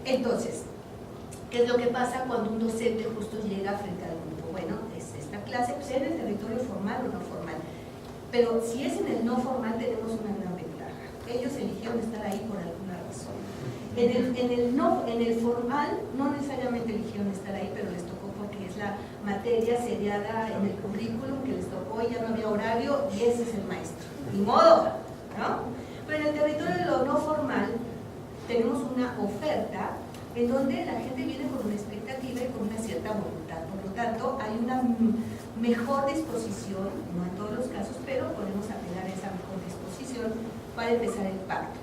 Entonces, ¿qué es lo que pasa cuando un docente justo llega frente al grupo? Bueno, esta clase pues, en el territorio formal o no formal, pero si es en el no formal tenemos una gran ventaja. Ellos eligieron estar ahí por alguna razón. En el formal no necesariamente eligieron estar ahí, pero les tocó porque es la materia seriada en el currículum que les tocó y ya no había horario y ese es el maestro. Ni modo, ¿no? Pero en el territorio de lo no formal tenemos una oferta en donde la gente viene con una expectativa y con una cierta voluntad. Por lo tanto, hay una mejor disposición, no en todos los casos, pero podemos apelar a esa mejor disposición para empezar el pacto.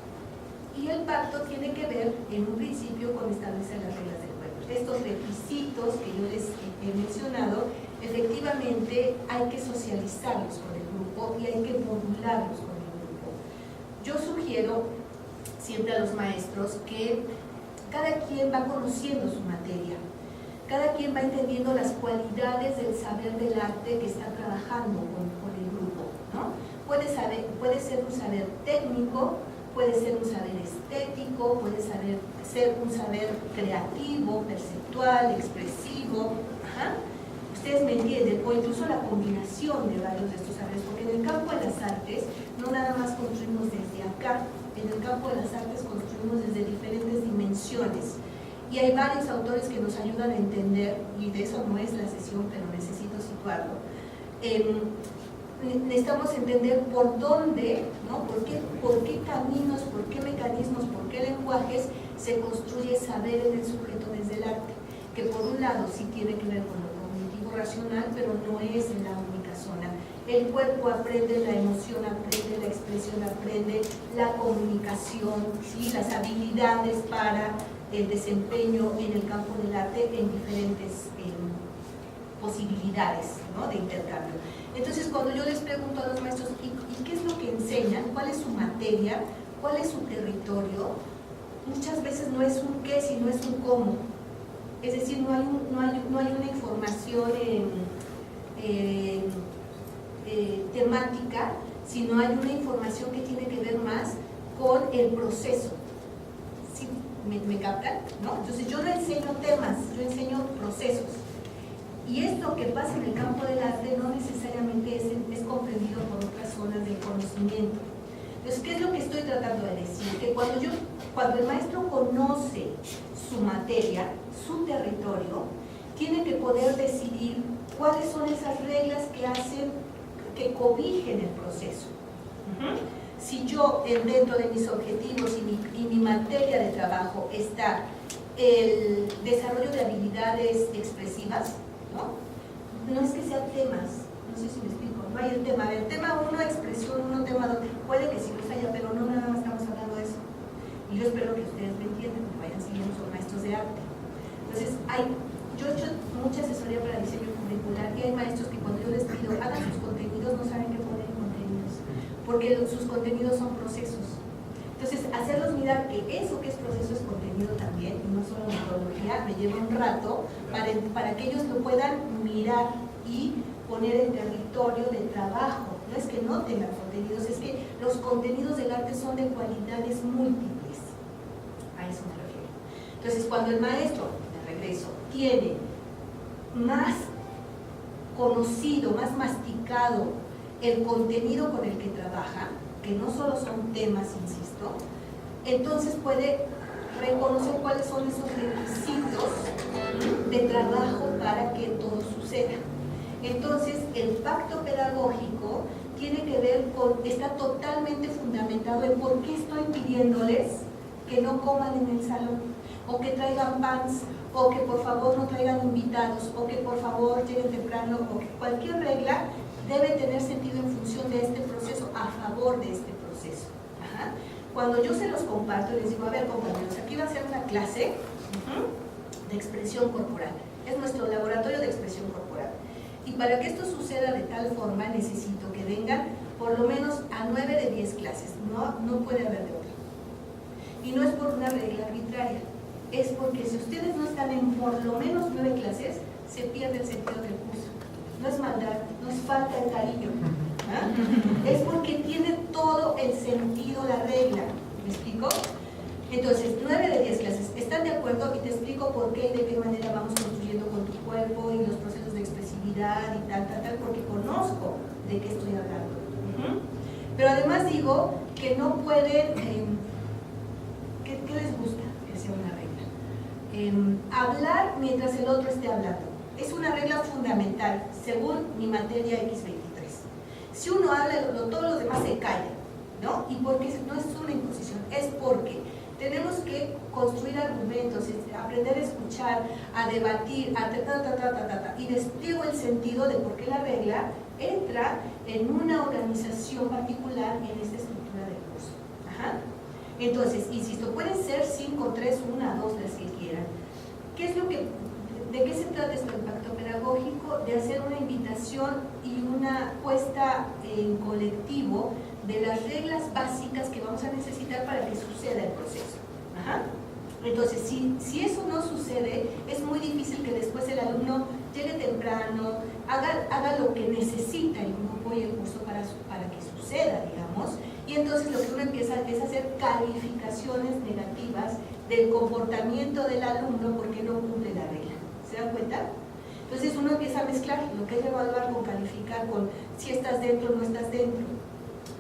Y el pacto tiene que ver, en un principio, con establecer las reglas del juego. Estos requisitos que yo les he mencionado, efectivamente hay que socializarlos con el grupo y hay que modularlos con el grupo. Yo sugiero siempre a los maestros que cada quien va conociendo su materia, cada quien va entendiendo las cualidades del saber del arte que está trabajando con el grupo, ¿no? Puede ser un saber técnico, puede ser un saber estético, puede ser un saber creativo, perceptual, expresivo, ustedes me entienden, o incluso la combinación de varios de estos saberes, porque en el campo de las artes no nada más construimos desde acá, en el campo de las artes construimos desde diferentes dimensiones y hay varios autores que nos ayudan a entender, y de eso no es la sesión, pero necesito situarlo. Necesitamos entender por dónde, ¿no? por qué caminos, por qué mecanismos, por qué lenguajes se construye saber en el sujeto desde el arte, que por un lado sí tiene que ver con lo cognitivo racional, pero no es en la única zona. El cuerpo aprende, la emoción aprende, la expresión aprende, la comunicación, ¿sí? Las habilidades para el desempeño en el campo del arte en diferentes posibilidades, ¿no? De intercambio. Entonces, cuando yo les pregunto a los maestros, ¿y qué es lo que enseñan? ¿Cuál es su materia? ¿Cuál es su territorio? Muchas veces no es un qué, sino es un cómo. Es decir, no hay una información temática, sino hay una información que tiene que ver más con el proceso. ¿Sí? ¿Me captan? ¿No? Entonces yo no enseño temas, yo enseño procesos. Y esto que pasa en el campo del arte no necesariamente es comprendido por otras zonas del conocimiento. Entonces, ¿qué es lo que estoy tratando de decir? Que cuando el maestro conoce su materia, su territorio, tiene que poder decidir cuáles son esas reglas que hacen que cobijen el proceso. Si yo dentro de mis objetivos y mi materia de trabajo está el desarrollo de habilidades expresivas, no es que sean temas, no sé si me explico, no hay el tema, tema 1, expresión 1, tema 2, puede que sí los haya, pero no nada más estamos hablando de eso. Y yo espero que ustedes me entiendan, que vayan siguiendo, son maestros de arte. Entonces, yo he hecho mucha asesoría para diseño curricular y hay maestros que cuando yo les pido hagan sus contenidos no saben qué poner en contenidos, porque sus contenidos son procesos. Entonces, hacerlos mirar que eso que es proceso es contenido también, y no solo metodología, me lleva un rato para que ellos lo puedan mirar y poner en territorio de trabajo. No es que no tengan contenidos, es que los contenidos del arte son de cualidades múltiples. A eso me refiero. Entonces, cuando el maestro, de regreso, tiene más conocido, más masticado el contenido con el que trabaja, que no solo son temas, insisto, entonces puede reconocer cuáles son esos requisitos de trabajo para que todo suceda. Entonces, el pacto pedagógico tiene que ver con, está totalmente fundamentado en por qué estoy pidiéndoles que no coman en el salón, o que traigan pans, o que por favor no traigan invitados, o que por favor lleguen temprano, o que cualquier regla debe tener sentido en función de este proceso, a favor de este proceso. Cuando yo se los comparto, les digo, a ver compañeros, aquí va a ser una clase de expresión corporal. Es nuestro laboratorio de expresión corporal. Y para que esto suceda de tal forma, necesito que vengan por lo menos a 9 de 10 clases. No puede haber de otra. Y no es por una regla arbitraria. Es porque si ustedes no están en por lo menos 9 clases, se pierde el sentido del curso. No es maldad, no es falta de cariño. Es porque tiene todo el sentido la regla. ¿Me explico? Entonces, 9 de 10 clases. ¿Están de acuerdo? acuerdo? Y te explico por qué y de qué manera vamos construyendo con tu cuerpo y los procesos de expresividad y tal, porque conozco de qué estoy hablando. Pero además digo que no pueden, ¿qué les gusta que sea una regla? Hablar mientras el otro esté hablando. Es una regla fundamental, según mi materia X23. Si uno habla, todos los demás se callan, ¿no? Y porque no es una imposición, es porque tenemos que construir argumentos, aprender a escuchar, a debatir, y despliego el sentido de por qué la regla entra en una organización particular en esta estructura del curso. Entonces, insisto, pueden ser 5, 3, 1, 2, las que quieran. ¿De qué se trata este impacto pedagógico? De hacer una invitación y una puesta en colectivo de las reglas básicas que vamos a necesitar para que suceda el proceso. Entonces, si eso no sucede, es muy difícil que después el alumno llegue temprano, haga lo que necesita el grupo y el curso para que suceda, digamos, y entonces lo que uno empieza es a hacer calificaciones negativas del comportamiento del alumno porque no cumple la regla. ¿Se dan cuenta? Entonces uno empieza a mezclar lo que es evaluar con calificar, con si estás dentro o no estás dentro.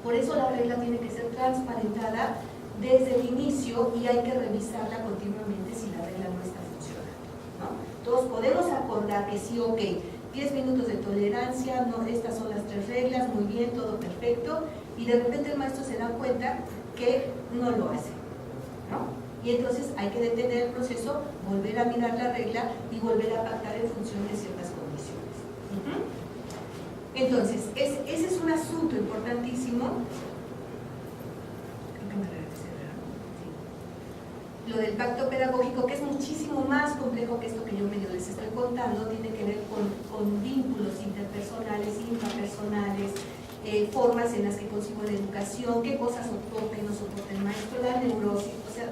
Por eso la regla tiene que ser transparentada desde el inicio y hay que revisarla continuamente si la regla no está funcionando, ¿no? Todos podemos acordar que sí, ok, 10 minutos de tolerancia, no, estas son las 3 reglas, muy bien, todo perfecto, y de repente el maestro se da cuenta que no lo hace, ¿no? Y entonces hay que detener el proceso, volver a mirar la regla y volver a pactar en función de ciertas condiciones. Entonces, ese es un asunto importantísimo. Lo del pacto pedagógico, que es muchísimo más complejo que esto que yo medio les estoy contando, tiene que ver con vínculos interpersonales, intrapersonales, formas en las que consigo la educación, qué cosas soporta y no soporta el maestro, la neurosis, o sea,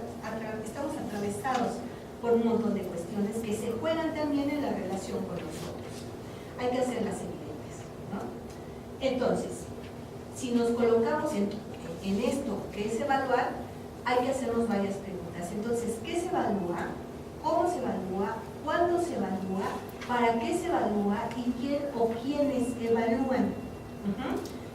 estamos atravesados por un montón de cuestiones que se juegan también en la relación con nosotros. Hay que hacerlas evidentes, ¿no? Entonces, si nos colocamos en esto que es evaluar, hay que hacernos varias preguntas. Entonces, ¿qué se evalúa? ¿Cómo se evalúa? ¿Cuándo se evalúa? ¿Para qué se evalúa? ¿Y quién o quiénes evalúan?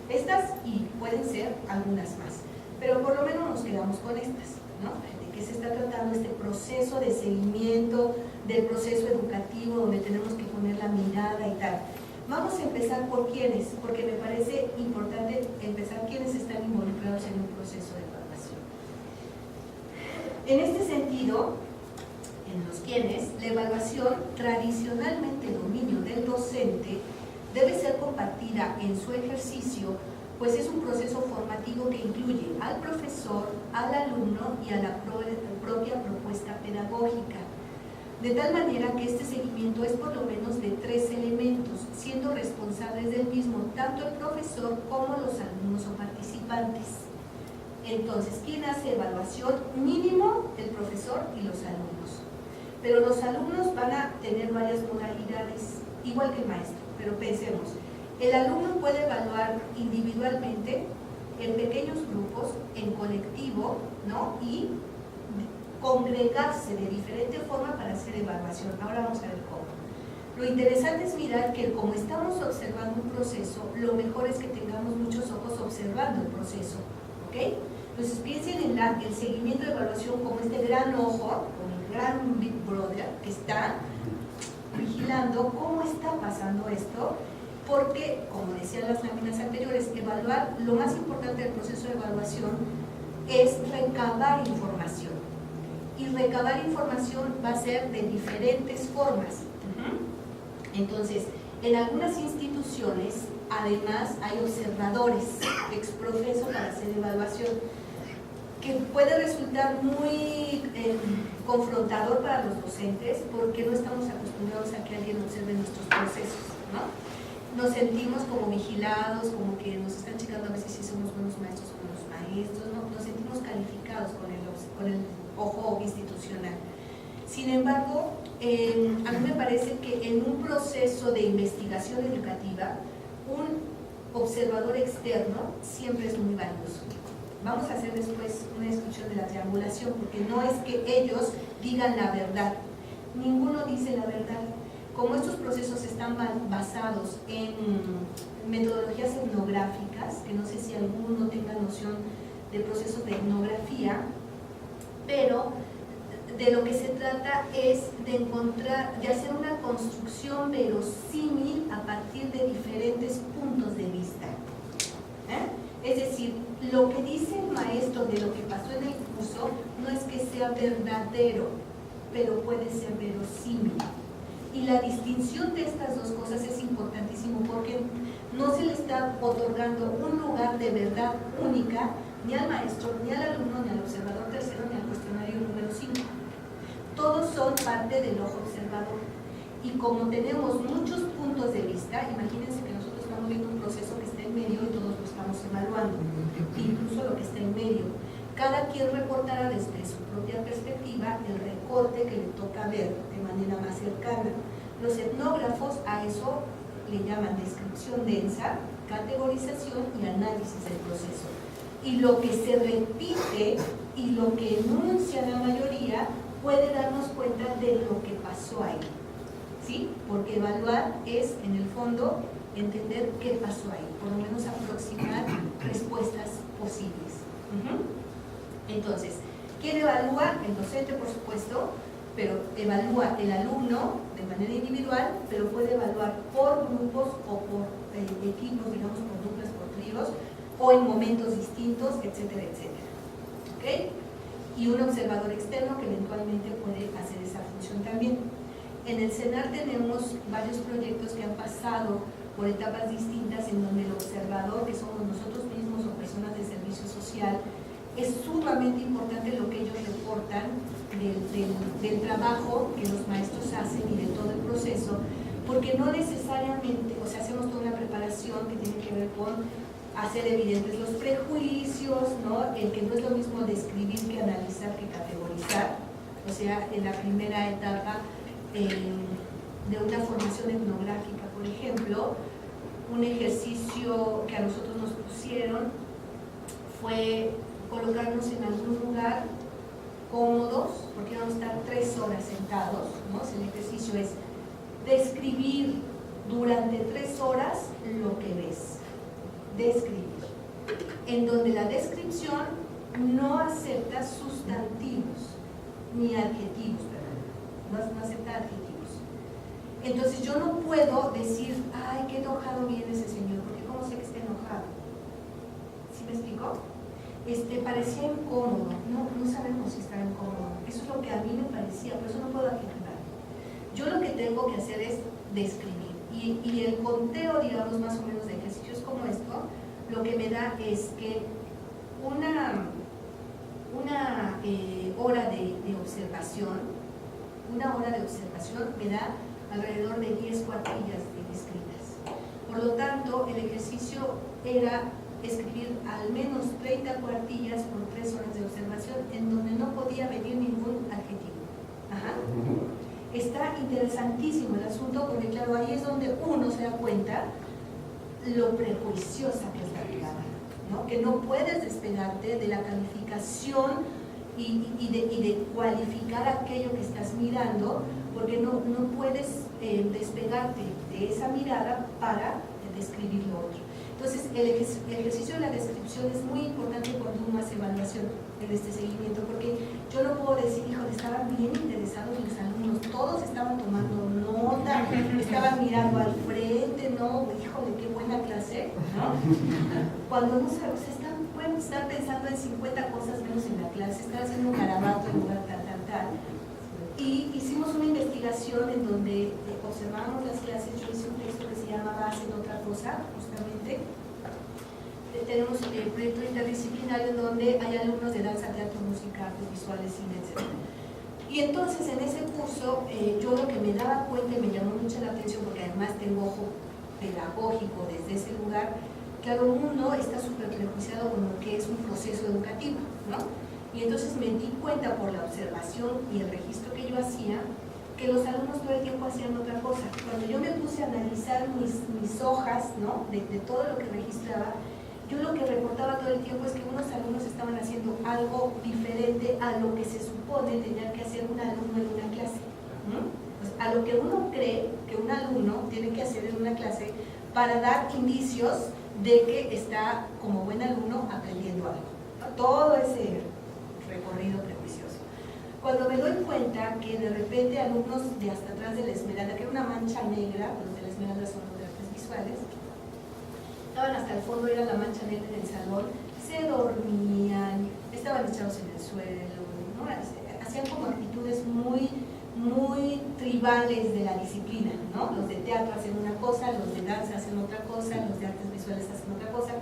Estas y pueden ser algunas más, pero por lo menos nos quedamos con estas, ¿no? De qué se está tratando este proceso de seguimiento del proceso educativo donde tenemos que poner la mirada y tal. Vamos a empezar por quiénes, porque me parece importante empezar quiénes están involucrados en un proceso de evaluación. En este sentido, en los quiénes, la evaluación, tradicionalmente dominio del docente, debe ser compartida en su ejercicio, pues es un proceso formativo que incluye al profesor, al alumno y a la propia propuesta pedagógica. De tal manera que este seguimiento es por lo menos de 3 elementos, siendo responsables del mismo tanto el profesor como los alumnos o participantes. Entonces, ¿quién hace evaluación? Mínimo el profesor y los alumnos. Pero los alumnos van a tener varias modalidades, igual que el maestro. Pero pensemos, el alumno puede evaluar individualmente, en pequeños grupos, en colectivo, ¿no? Y congregarse de diferente forma para hacer evaluación. Ahora vamos a ver cómo. Lo interesante es mirar que como estamos observando un proceso, lo mejor es que tengamos muchos ojos observando el proceso, ¿ok? Entonces piensen en el seguimiento de evaluación como este gran ojo, como el gran Big Brother que está vigilando cómo está pasando esto, porque, como decían las láminas anteriores, evaluar, lo más importante del proceso de evaluación es recabar información. Y recabar información va a ser de diferentes formas. Entonces, en algunas instituciones, además, hay observadores exprofeso para hacer evaluación, que puede resultar muy confrontador para los docentes porque no estamos acostumbrados a que alguien observe nuestros procesos, ¿no? Nos sentimos como vigilados, como que nos están checando a veces si somos buenos maestros o buenos maestros, ¿no? Nos sentimos calificados con el ojo institucional. Sin embargo, a mí me parece que en un proceso de investigación educativa, un observador externo siempre es muy valioso. Vamos a hacer después una discusión de la triangulación, porque no es que ellos digan la verdad. Ninguno dice la verdad. Como estos procesos están basados en metodologías etnográficas, que no sé si alguno tenga noción de procesos de etnografía, pero de lo que se trata es de encontrar, de hacer una construcción verosímil a partir de diferentes puntos de vista. Es decir, lo que dice el maestro de lo que pasó en el curso no es que sea verdadero, pero puede ser verosímil. Y la distinción de estas dos cosas es importantísimo porque no se le está otorgando un lugar de verdad única ni al maestro, ni al alumno, ni al observador tercero, ni al cuestionario número 5. Todos son parte del ojo observador. Y como tenemos muchos puntos de vista, imagínense que nosotros estamos viendo un proceso que está en medio y todos lo estamos evaluando, incluso lo que está en medio. Cada quien reportará desde su propia perspectiva el recorte que le toca ver de manera más cercana. Los etnógrafos a eso le llaman descripción densa, categorización y análisis del proceso. Y lo que se repite y lo que enuncia la mayoría puede darnos cuenta de lo que pasó ahí. ¿Sí? Porque evaluar es, en el fondo, entender qué pasó ahí, por lo menos aproximar respuestas posibles. Entonces, ¿quién evalúa? El docente, por supuesto, pero evalúa el alumno de manera individual, pero puede evaluar por grupos o por equipos, digamos, por duplas, por tríos, o en momentos distintos, etcétera, etcétera. ¿Ok? Y un observador externo que eventualmente puede hacer esa función también. En el CENAR tenemos varios proyectos que han pasado por etapas distintas en donde el observador, que somos nosotros mismos o personas de servicio social, es sumamente importante lo que ellos reportan del trabajo que los maestros hacen y de todo el proceso, porque no necesariamente, o sea, hacemos toda una preparación que tiene que ver con hacer evidentes los prejuicios, ¿no? El que no es lo mismo describir que analizar que categorizar, o sea, en la primera etapa de una formación etnográfica, por ejemplo, un ejercicio que a nosotros nos pusieron fue colocarnos en algún lugar cómodos, porque íbamos a estar 3 horas sentados, ¿no? El ejercicio es describir durante 3 horas lo que ves, describir, en donde la descripción no acepta sustantivos ni adjetivos, perdón, no acepta adjetivos. Entonces yo no puedo decir, ay, qué enojado viene ese señor, porque ¿cómo sé que está enojado? ¿Sí me explico? Parecía incómodo, no sabemos si está incómodo, eso es lo que a mí me parecía, por eso no puedo adjetivar. Yo lo que tengo que hacer es describir, y el conteo, digamos, más o menos de ejercicios como esto, lo que me da es que una hora de observación, me da alrededor de 10 cuartillas escritas. Por lo tanto, el ejercicio era escribir al menos 30 cuartillas por 3 horas de observación, en donde no podía venir ningún adjetivo. Está interesantísimo el asunto, porque claro, ahí es donde uno se da cuenta lo prejuiciosa que es la mirada, ¿no? Que no puedes despegarte de la calificación y de cualificar aquello que estás mirando, porque no puedes despegarte de esa mirada para describir lo otro. Entonces, el ejercicio de la descripción es muy importante cuando uno hace evaluación en este seguimiento, porque yo no puedo decir, híjole, estaban bien interesados los alumnos, todos estaban tomando nota, estaban mirando al frente, no, híjole, qué buena clase, ¿no? Cuando no sabes, pueden estar pensando en 50 cosas menos en la clase, estar haciendo un garabato en lugar tal. Y hicimos una investigación en donde observamos las clases. Yo hice un texto que se llamaba Hacen otra cosa, justamente. Tenemos el proyecto interdisciplinario en donde hay alumnos de danza, teatro, música, artes visuales, cine, etc. Y entonces en ese curso yo lo que me daba cuenta y me llamó mucho la atención, porque además tengo ojo pedagógico desde ese lugar, claro, uno está súper prejuiciado con lo que es un proceso educativo, ¿no? Y entonces me di cuenta por la observación y el registro que yo hacía, que los alumnos todo el tiempo hacían otra cosa. Cuando yo me puse a analizar mis hojas, ¿no? de todo lo que registraba, yo lo que reportaba todo el tiempo es que unos alumnos estaban haciendo algo diferente a lo que se supone tenía que hacer un alumno en una clase. Pues a lo que uno cree que un alumno tiene que hacer en una clase para dar indicios de que está como buen alumno aprendiendo algo, ¿no? Todo ese recorrido prejuicioso. Cuando me doy cuenta que de repente alumnos de hasta atrás de la Esmeralda, que era una mancha negra, los de la Esmeralda son los de artes visuales, estaban hasta el fondo, era la mancha negra en el salón, se dormían, estaban echados en el suelo, ¿no? Hacían como actitudes muy tribales de la disciplina, ¿no? Los de teatro hacen una cosa, los de danza hacen otra cosa, los de artes visuales hacen otra cosa.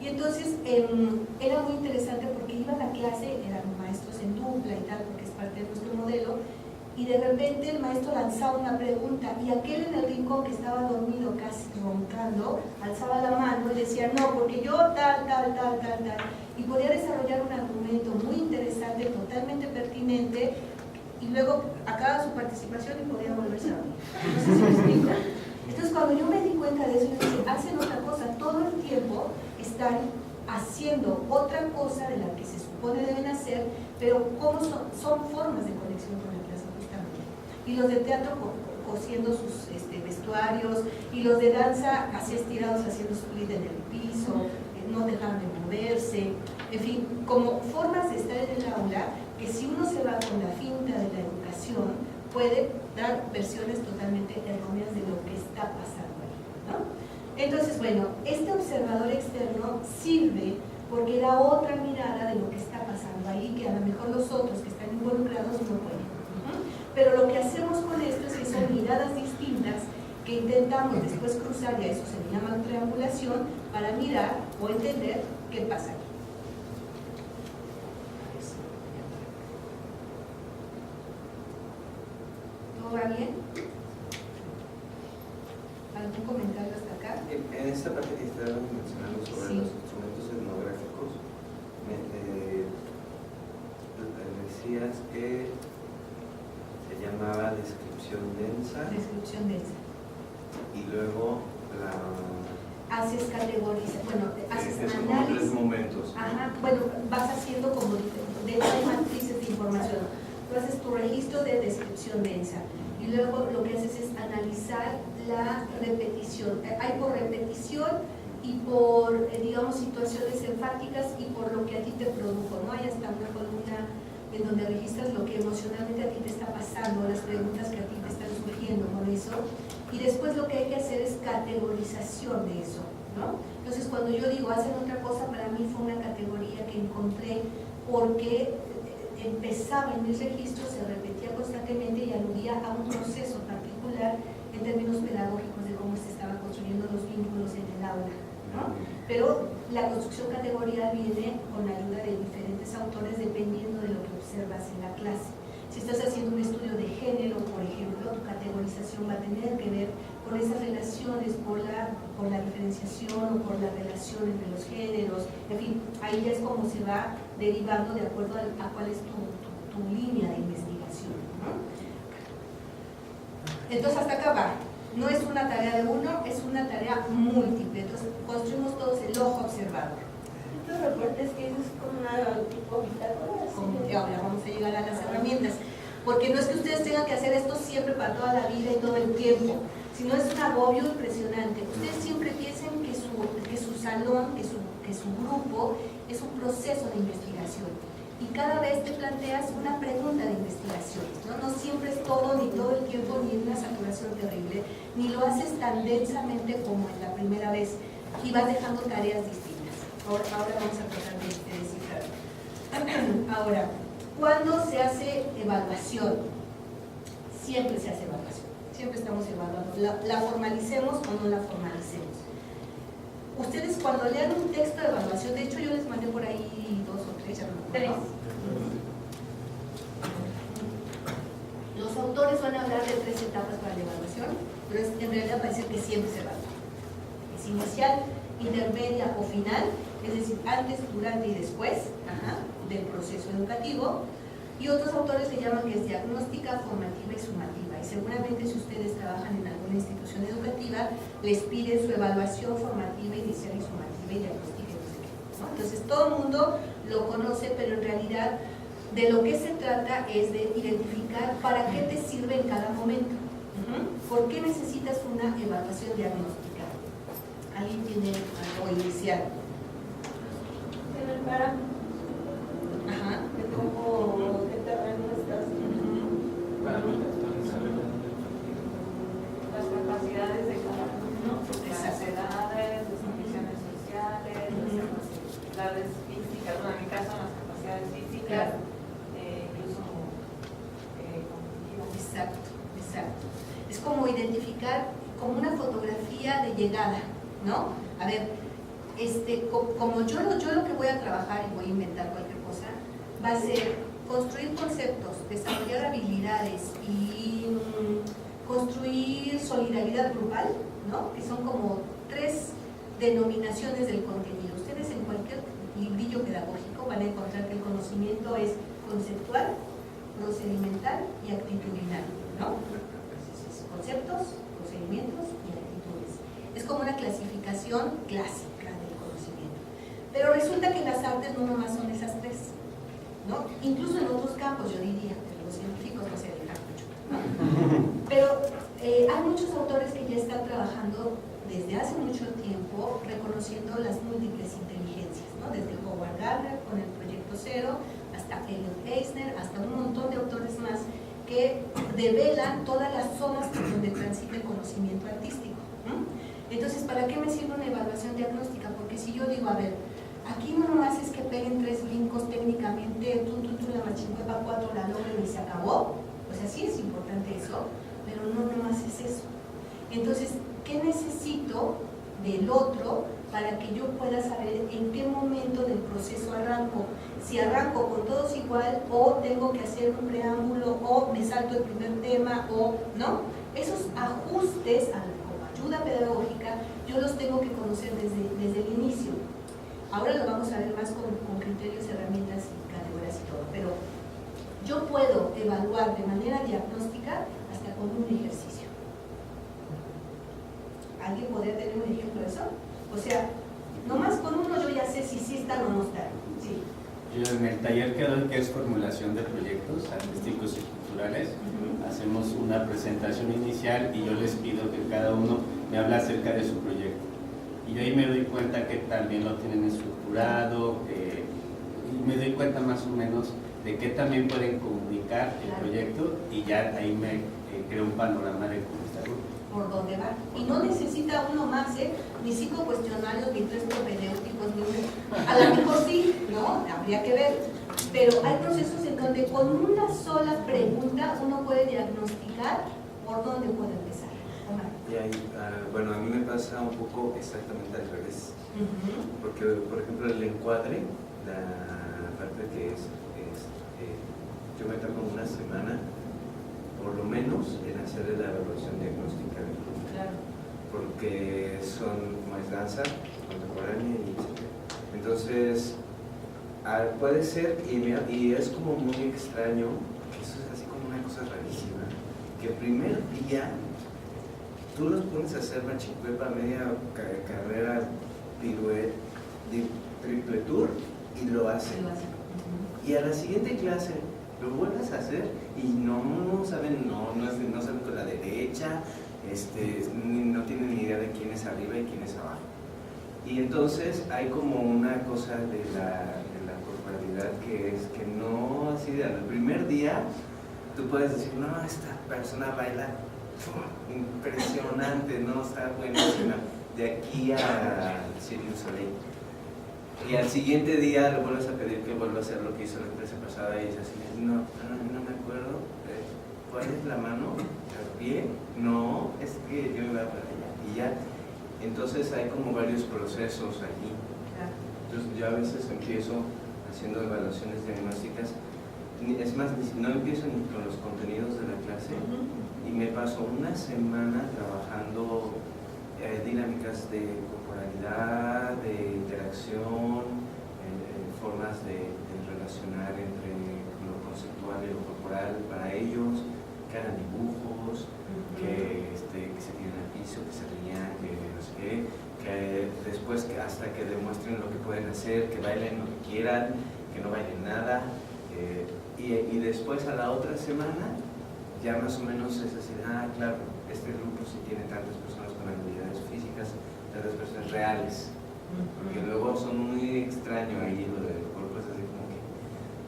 Y entonces era muy interesante porque iban a clase, eran maestros en dupla y tal, porque es parte de nuestro modelo, y de repente el maestro lanzaba una pregunta y aquel en el rincón que estaba dormido, casi roncando, alzaba la mano y decía, no, porque yo tal, y podía desarrollar un argumento muy interesante, totalmente pertinente, y luego acaba su participación y podía volverse a dormir. No sé si me explico. Entonces cuando yo me di cuenta de eso, yo dije, hacen otra cosa, todo el tiempo están haciendo otra cosa de la que se supone deben hacer, pero ¿cómo son formas de conexión con la clase justamente? Y los de teatro cosiendo sus vestuarios, y los de danza así estirados haciendo split en el piso, no dejaban de moverse, en fin, como formas de estar en el aula que si uno se va con la finta de la educación puede dar versiones totalmente erróneas de lo que está pasando ahí, ¿no? Entonces, bueno, este observador externo sirve porque da otra mirada de lo que está pasando ahí, que a lo mejor los otros que están involucrados no pueden. Pero lo que hacemos con esto es que son miradas distintas que intentamos después cruzar, y a eso se le llama triangulación, para mirar o entender qué pasa aquí. ¿Todo va bien? ¿Algún comentario hasta acá? En esta parte que estaban mencionando sobre los instrumentos etnográficos, decías que se llamaba descripción densa. Descripción densa. Y luego haces categorías, bueno, haces análisis. Tres momentos. Ajá, bueno, vas haciendo como de matrices de información. Tú haces tu registro de descripción densa y luego lo que haces es analizar la repetición. Hay por repetición y por, digamos, situaciones enfáticas y por lo que a ti te produjo, ¿no? Hay hasta una columna en donde registras lo que emocionalmente a ti te está pasando, las preguntas que a ti te están surgiendo con eso, y después lo que hay que hacer es categorización de eso, ¿no? Entonces cuando yo digo hacen otra cosa, para mí fue una categoría que encontré porque empezaba en mis registros, se repetía constantemente y aludía a un proceso particular en términos pedagógicos de cómo se estaban construyendo los vínculos en el aula, ¿no? Pero la construcción categorial viene con la ayuda de diferentes autores dependiendo de lo que observas en la clase. Si estás haciendo un estudio de género, por ejemplo, tu categorización va a tener que ver con esas relaciones, por la diferenciación o por la relación entre los géneros, en fin, ahí ya es como se va derivando de acuerdo a cuál es tu línea de investigación, ¿no? Entonces hasta acá va. No es una tarea de uno, es una tarea múltiple. Entonces construimos todos el ojo observador. Estos reportes que es como una tipo bitácora. Ahora vamos a llegar a las herramientas, porque no es que ustedes tengan que hacer esto siempre para toda la vida y todo el tiempo, sino es un agobio impresionante. Ustedes siempre piensen que su salón, que su grupo es un proceso de investigación. Y cada vez te planteas una pregunta de investigación, ¿no? No siempre es todo, ni todo el tiempo, ni una saturación terrible, ni lo haces tan densamente como en la primera vez, y vas dejando tareas distintas. Ahora vamos a tratar de descifrar. Ahora, ¿cuándo se hace evaluación? Siempre se hace evaluación, siempre estamos evaluando. ¿La formalicemos o no la formalicemos? Ustedes cuando lean un texto de evaluación, de hecho yo les mandé por ahí 2 o 3, ya no me acuerdo. 3. Los autores van a hablar de 3 etapas para la evaluación, pero en realidad parece que siempre se evalúa. Es inicial, intermedia o final, es decir, antes, durante y después del proceso educativo. Y otros autores le llaman que es diagnóstica, formativa y sumativa. Y seguramente si ustedes trabajan en alguna institución educativa, les piden su evaluación formativa, inicial y sumativa y diagnóstica y ¿no? Entonces todo el mundo lo conoce, pero en realidad de lo que se trata es de identificar para qué te sirve en cada momento. ¿Por qué necesitas una evaluación diagnóstica? ¿Alguien tiene algo inicial? Tener para Ajá. de cómo, qué terreno estás. Las capacidades de cada uno, las Exacto. edades, las condiciones sociales, las capacidades físicas, bueno, en mi caso las capacidades físicas, incluso cognitivas. Exacto, exacto. Es como identificar como una fotografía de llegada, ¿no? A ver, como yo lo que voy a trabajar y voy a inventar cualquier cosa, va a ser construir conceptos, desarrollar habilidades y construir solidaridad grupal, ¿no? Que son como 3 denominaciones del contenido. Ustedes en cualquier librillo pedagógico van a encontrar que el conocimiento es conceptual, procedimental y actitudinal, ¿no? Conceptos, procedimientos y actitudes. Es como una clasificación clásica del conocimiento. Pero resulta que las artes no nomás son esas 3, ¿no? Incluso en otros campos, yo diría, pero los científicos no se dejan mucho, ¿no? Pero hay muchos autores que ya están trabajando desde hace mucho tiempo reconociendo las múltiples inteligencias, ¿no? Desde Howard Gardner con el Proyecto Cero, hasta Elliot Eisner, hasta un montón de autores más que develan todas las zonas por donde transita el conocimiento artístico. Entonces, ¿para qué me sirve una evaluación diagnóstica? Porque si yo digo, a ver, aquí no nomás es que peguen 3 brincos técnicamente, la machincuepa 4 la logren y se acabó, o sea, sí es importante eso, pero no nomás es eso. Entonces, ¿qué necesito del otro para que yo pueda saber en qué momento del proceso arranco? Si arranco con todos igual, o tengo que hacer un preámbulo, o me salto el primer tema, o no. Esos ajustes como ayuda pedagógica, yo los tengo que conocer desde el inicio. Ahora lo vamos a ver más con criterios, herramientas y categorías y todo, pero yo puedo evaluar de manera diagnóstica hasta con un ejercicio. ¿Alguien podría tener un ejemplo de eso? O sea, nomás con uno yo ya sé si sí están o no están. Sí. Yo en el taller que doy, que es formulación de proyectos artísticos y culturales, hacemos una presentación inicial y yo les pido que cada uno me hable acerca de su proyecto. Y yo ahí me doy cuenta que también lo tienen estructurado, y me doy cuenta más o menos de qué también pueden comunicar el proyecto, y ya ahí me creo un panorama de cómo está el grupo. Por dónde va. Y no necesita uno más, ni 5 cuestionarios, ni 3 propedéuticos, a lo mejor sí, ¿no? Habría que ver. Pero hay procesos en donde con una sola pregunta uno puede diagnosticar por dónde puede empezar. Y ahí, bueno, a mí me pasa un poco exactamente al revés. Porque, por ejemplo, el encuadre, la parte que es yo me tomo una semana, por lo menos, en hacer la evaluación diagnóstica del grupo. Claro. Porque como es danza contemporánea y etc. Entonces, puede ser, y es como muy extraño, que eso es así como una cosa rarísima, que el primer día tú los pones a hacer machincuepa, media carrera, piruet, triple tour, y lo hacen. Y a la siguiente clase lo vuelves a hacer y no saben, no saben con la derecha, no tienen ni idea de quién es arriba y quién es abajo. Y entonces hay como una cosa de la corporalidad que es que no, así de al primer día tú puedes decir, no, esta persona baila impresionante, no, está buenísima, de aquí a Cirque du Soleil. Y al siguiente día le vuelves a pedir que vuelva a hacer lo que hizo la clase pasada y dices así, no me acuerdo, ¿cuál es la mano? ¿El pie? No, es que yo iba para allá. Y ya, entonces hay como varios procesos allí. Entonces yo a veces empiezo haciendo evaluaciones diagnósticas, es más, no empiezo ni con los contenidos de la clase, y me paso una semana trabajando dinámicas de corporalidad, de interacción, formas de relacionar entre lo conceptual y lo corporal para ellos, que hagan dibujos, que se tienen al piso, que se rían, que no sé qué, que después hasta que demuestren lo que pueden hacer, que bailen lo que quieran, que no bailen nada, y después a la otra semana ya más o menos es así, claro, este grupo sí tiene tantas personas con habilidades físicas, tantas personas reales, porque luego son muy extraño ahí lo del cuerpo, es así como que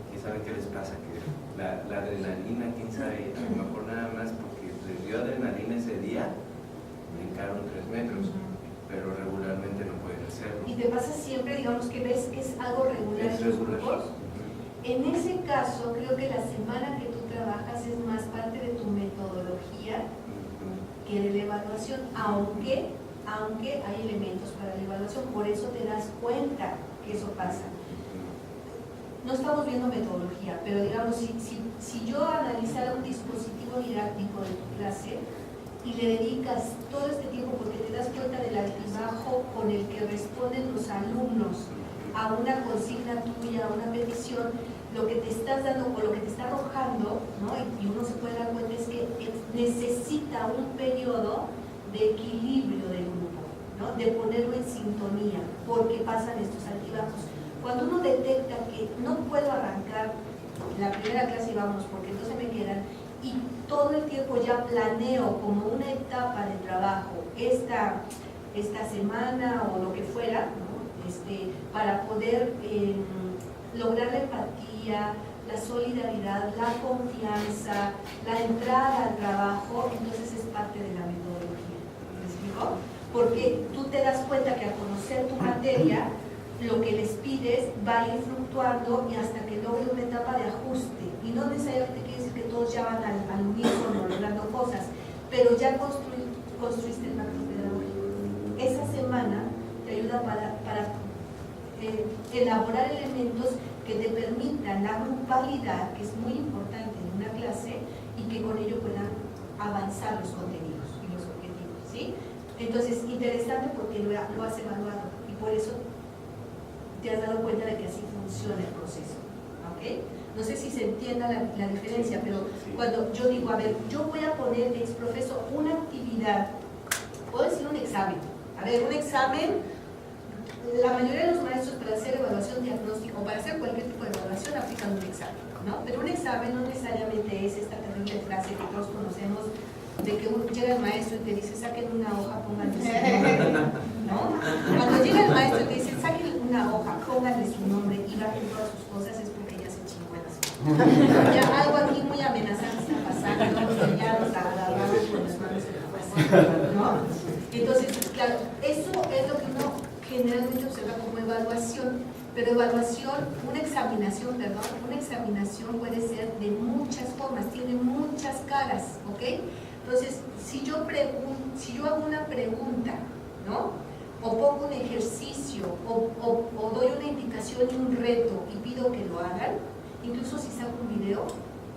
quién sabe qué les pasa, que la adrenalina, quién sabe, a lo mejor nada más porque les dio adrenalina ese día, brincaron 3 metros, pero regularmente no pueden hacerlo. ¿Y te pasa siempre, digamos, que ves que es algo regular Es en los regular. grupos? En ese caso, creo que la semana que tú trabajas es más parte de tu metodología que de la evaluación, aunque hay elementos para la evaluación, por eso te das cuenta que eso pasa. No estamos viendo metodología, pero digamos, si yo analizara un dispositivo didáctico de tu clase y le dedicas todo este tiempo porque te das cuenta del altibajo con el que responden los alumnos a una consigna tuya, a una petición, lo que te estás dando o lo que te está arrojando, ¿no? Y uno se puede dar cuenta es que necesita un periodo de equilibrio del grupo, ¿no? De ponerlo en sintonía, porque pasan estos altibajos. Cuando uno detecta que no puedo arrancar la primera clase y vamos, porque entonces me quedan, y todo el tiempo ya planeo como una etapa de trabajo esta semana o lo que fuera, ¿no? Para poder lograr la empatía, la solidaridad, la confianza, la entrada al trabajo, entonces es parte de la metodología. ¿Me explico? Porque tú te das cuenta que al conocer tu materia, lo que les pides va a ir fluctuando y hasta que logre una etapa de ajuste. Y no necesariamente quiere decir que todos ya van al unísono logrando cosas, pero ya construiste el pacto pedagógico. Esa semana te ayuda para elaborar elementos que te permitan la grupalidad, que es muy importante en una clase, y que con ello puedan avanzar los contenidos y los objetivos, ¿sí? Entonces, interesante porque lo has evaluado y por eso te has dado cuenta de que así funciona el proceso, ¿ok? No sé si se entienda la diferencia, pero cuando yo digo, a ver, yo voy a poner ex profeso una actividad, puedo decir un examen, a ver, un examen. La mayoría de los maestros para hacer evaluación diagnóstica o para hacer cualquier tipo de evaluación aplican un examen, ¿no? Pero un examen no necesariamente es esta terrible frase que todos conocemos de que llega el maestro y te dice saquen una hoja, pónganle su nombre, ¿no? Cuando llega el maestro y te dice saquen una hoja, pónganle su nombre y bajen todas sus cosas, es porque ya se chingó el asunto. Ya algo aquí muy amenazante está pasando, ya nos agarramos con las manos en la fuerza, ¿no? Entonces, claro, eso es lo que uno generalmente observa como evaluación, pero una examinación puede ser de muchas formas, tiene muchas caras, ¿ok? Entonces, si yo hago una pregunta, ¿no? O pongo un ejercicio, o doy una indicación y un reto y pido que lo hagan, incluso si saco un video,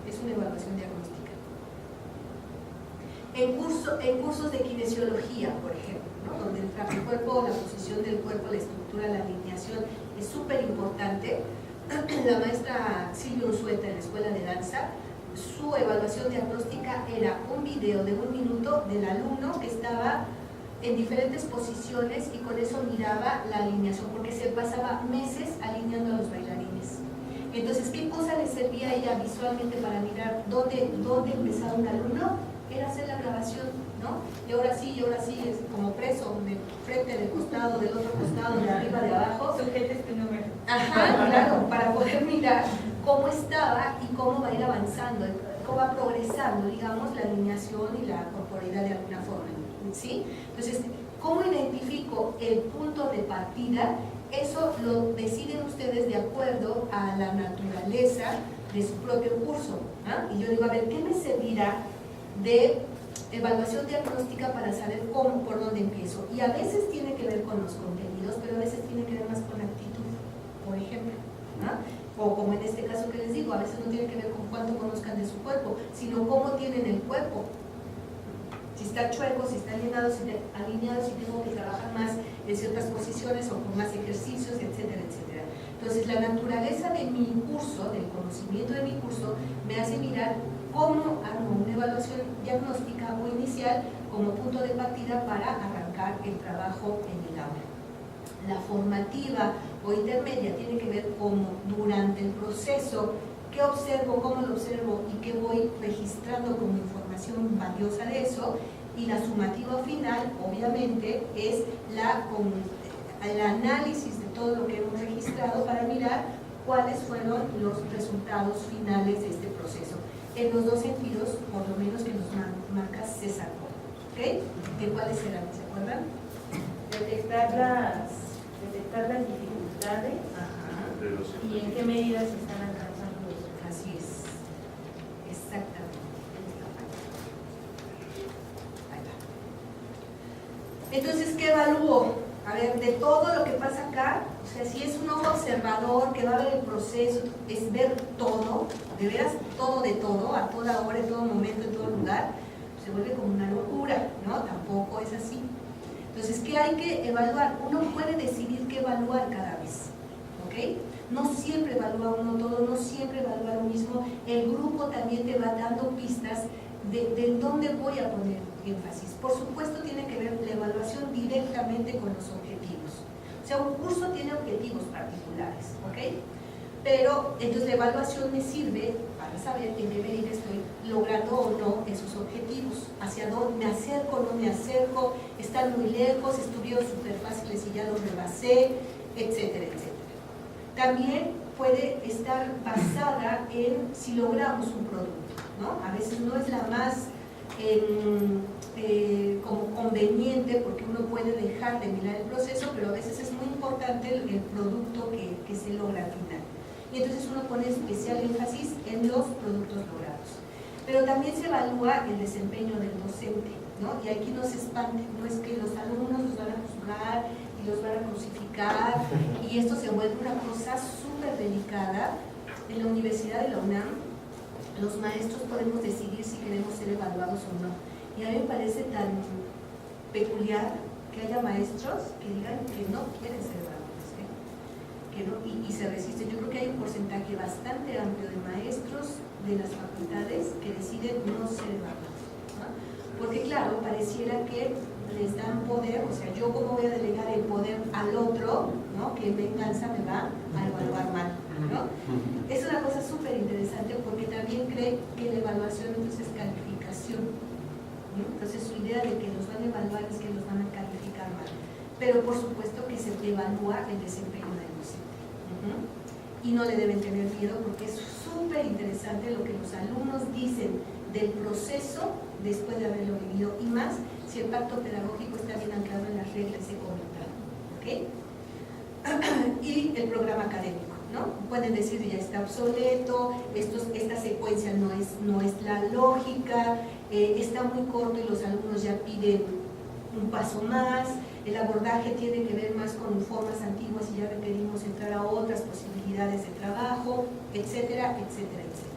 es una evaluación diagnóstica. En cursos de kinesiología, por ejemplo, ¿no? Donde el cuerpo, la posición del cuerpo, la estructura, la alineación es súper importante. La maestra Silvia Unzueta en la escuela de danza, su evaluación diagnóstica era un video de 1 minuto del alumno que estaba en diferentes posiciones y con eso miraba la alineación, porque se pasaba meses alineando a los bailarines. Entonces, ¿qué cosa le servía a ella visualmente para mirar dónde empezaba un alumno? Era hacer la grabación, ¿no? Y ahora sí, es como preso, de frente, del costado, del otro costado, de arriba, de abajo. Sujetes tu número. Ajá, claro, para poder mirar cómo estaba y cómo va a ir avanzando, cómo va progresando, digamos, la alineación y la corporalidad de alguna forma, ¿sí? Entonces, ¿cómo identifico el punto de partida? Eso lo deciden ustedes de acuerdo a la naturaleza de su propio curso, ¿ah? Y yo digo, a ver, ¿qué me servirá de evaluación diagnóstica para saber por dónde empiezo? Y a veces tiene que ver con los contenidos, pero a veces tiene que ver más con actitud, por ejemplo, ¿no? O como en este caso que les digo, a veces no tiene que ver con cuánto conozcan de su cuerpo, sino cómo tienen el cuerpo. Si está chueco, si está alineado, si tengo que trabajar más en ciertas posiciones o con más ejercicios, etcétera, etcétera. Entonces, la naturaleza de mi curso, del conocimiento de mi curso, me hace mirar cómo hago una evaluación diagnóstica o inicial como punto de partida para arrancar el trabajo en el aula. La formativa o intermedia tiene que ver con durante el proceso, qué observo, cómo lo observo y qué voy registrando como información valiosa de eso. Y la sumativa final, obviamente, es el análisis de todo lo que hemos registrado para mirar cuáles fueron los resultados finales de este proceso. En los dos sentidos, por lo menos que nos marca César. ¿Ok? ¿De cuáles eran? ¿Se acuerdan? Detectar las dificultades. Ajá. Y en qué medida se están alcanzando los objetivos. Así es. Exactamente. Ahí va. Entonces, ¿qué evalúo? A ver, de todo lo que pasa acá, o sea, si es un ojo observador que va a ver el proceso, es ver todo, de veras todo de todo, a toda hora, en todo momento, en todo lugar, se vuelve como una locura, ¿no? Tampoco es así. Entonces, ¿qué hay que evaluar? Uno puede decidir qué evaluar cada vez, ¿ok? No siempre evalúa uno todo, no siempre evalúa lo mismo. El grupo también te va dando pistas de dónde voy a poner énfasis. Por supuesto, tiene que ver la evaluación directamente con los objetivos. O sea, un curso tiene objetivos particulares, ¿ok? Pero, entonces, la evaluación me sirve para saber en qué medida estoy logrando o no esos objetivos. Hacia dónde me acerco o no me acerco, están muy lejos, estuvieron súper fáciles y ya los rebasé, etcétera, etcétera. También puede estar basada en si logramos un producto, ¿no? A veces no es la más como conveniente porque uno puede dejar de mirar el proceso, pero a veces es muy importante el producto que se logra al final. Y entonces uno pone especial énfasis en los productos logrados. Pero también se evalúa el desempeño del docente, ¿no? Y aquí no se espante, no es que los alumnos los van a juzgar y los van a crucificar y esto se vuelve una cosa súper delicada. En la Universidad de la UNAM, los maestros podemos decidir si queremos ser evaluados o no. Y a mí me parece tan peculiar que haya maestros que digan que no quieren ser evaluados, ¿eh? Que no, y se resisten. Yo creo que hay un porcentaje bastante amplio de maestros de las facultades que deciden no ser evaluados, ¿no? Porque claro, pareciera que les dan poder, o sea, yo cómo voy a delegar el poder al otro, ¿no? Que venganza me va a evaluar mal, ¿no? Es una cosa súper interesante porque también cree que la evaluación entonces es calificación, ¿no? Entonces su idea de que los van a evaluar es que los van a calificar mal, pero por supuesto que se evalúa el desempeño del docente. Y no le deben tener miedo porque es súper interesante lo que los alumnos dicen del proceso después de haberlo vivido, y más si el pacto pedagógico está bien anclado en las reglas de comentado, ¿ok? Y el programa académico, ¿no? Pueden decir ya está obsoleto, esta secuencia no es la lógica, está muy corto y los alumnos ya piden un paso más, el abordaje tiene que ver más con formas antiguas y ya requerimos entrar a otras posibilidades de trabajo, etcétera, etcétera, etcétera.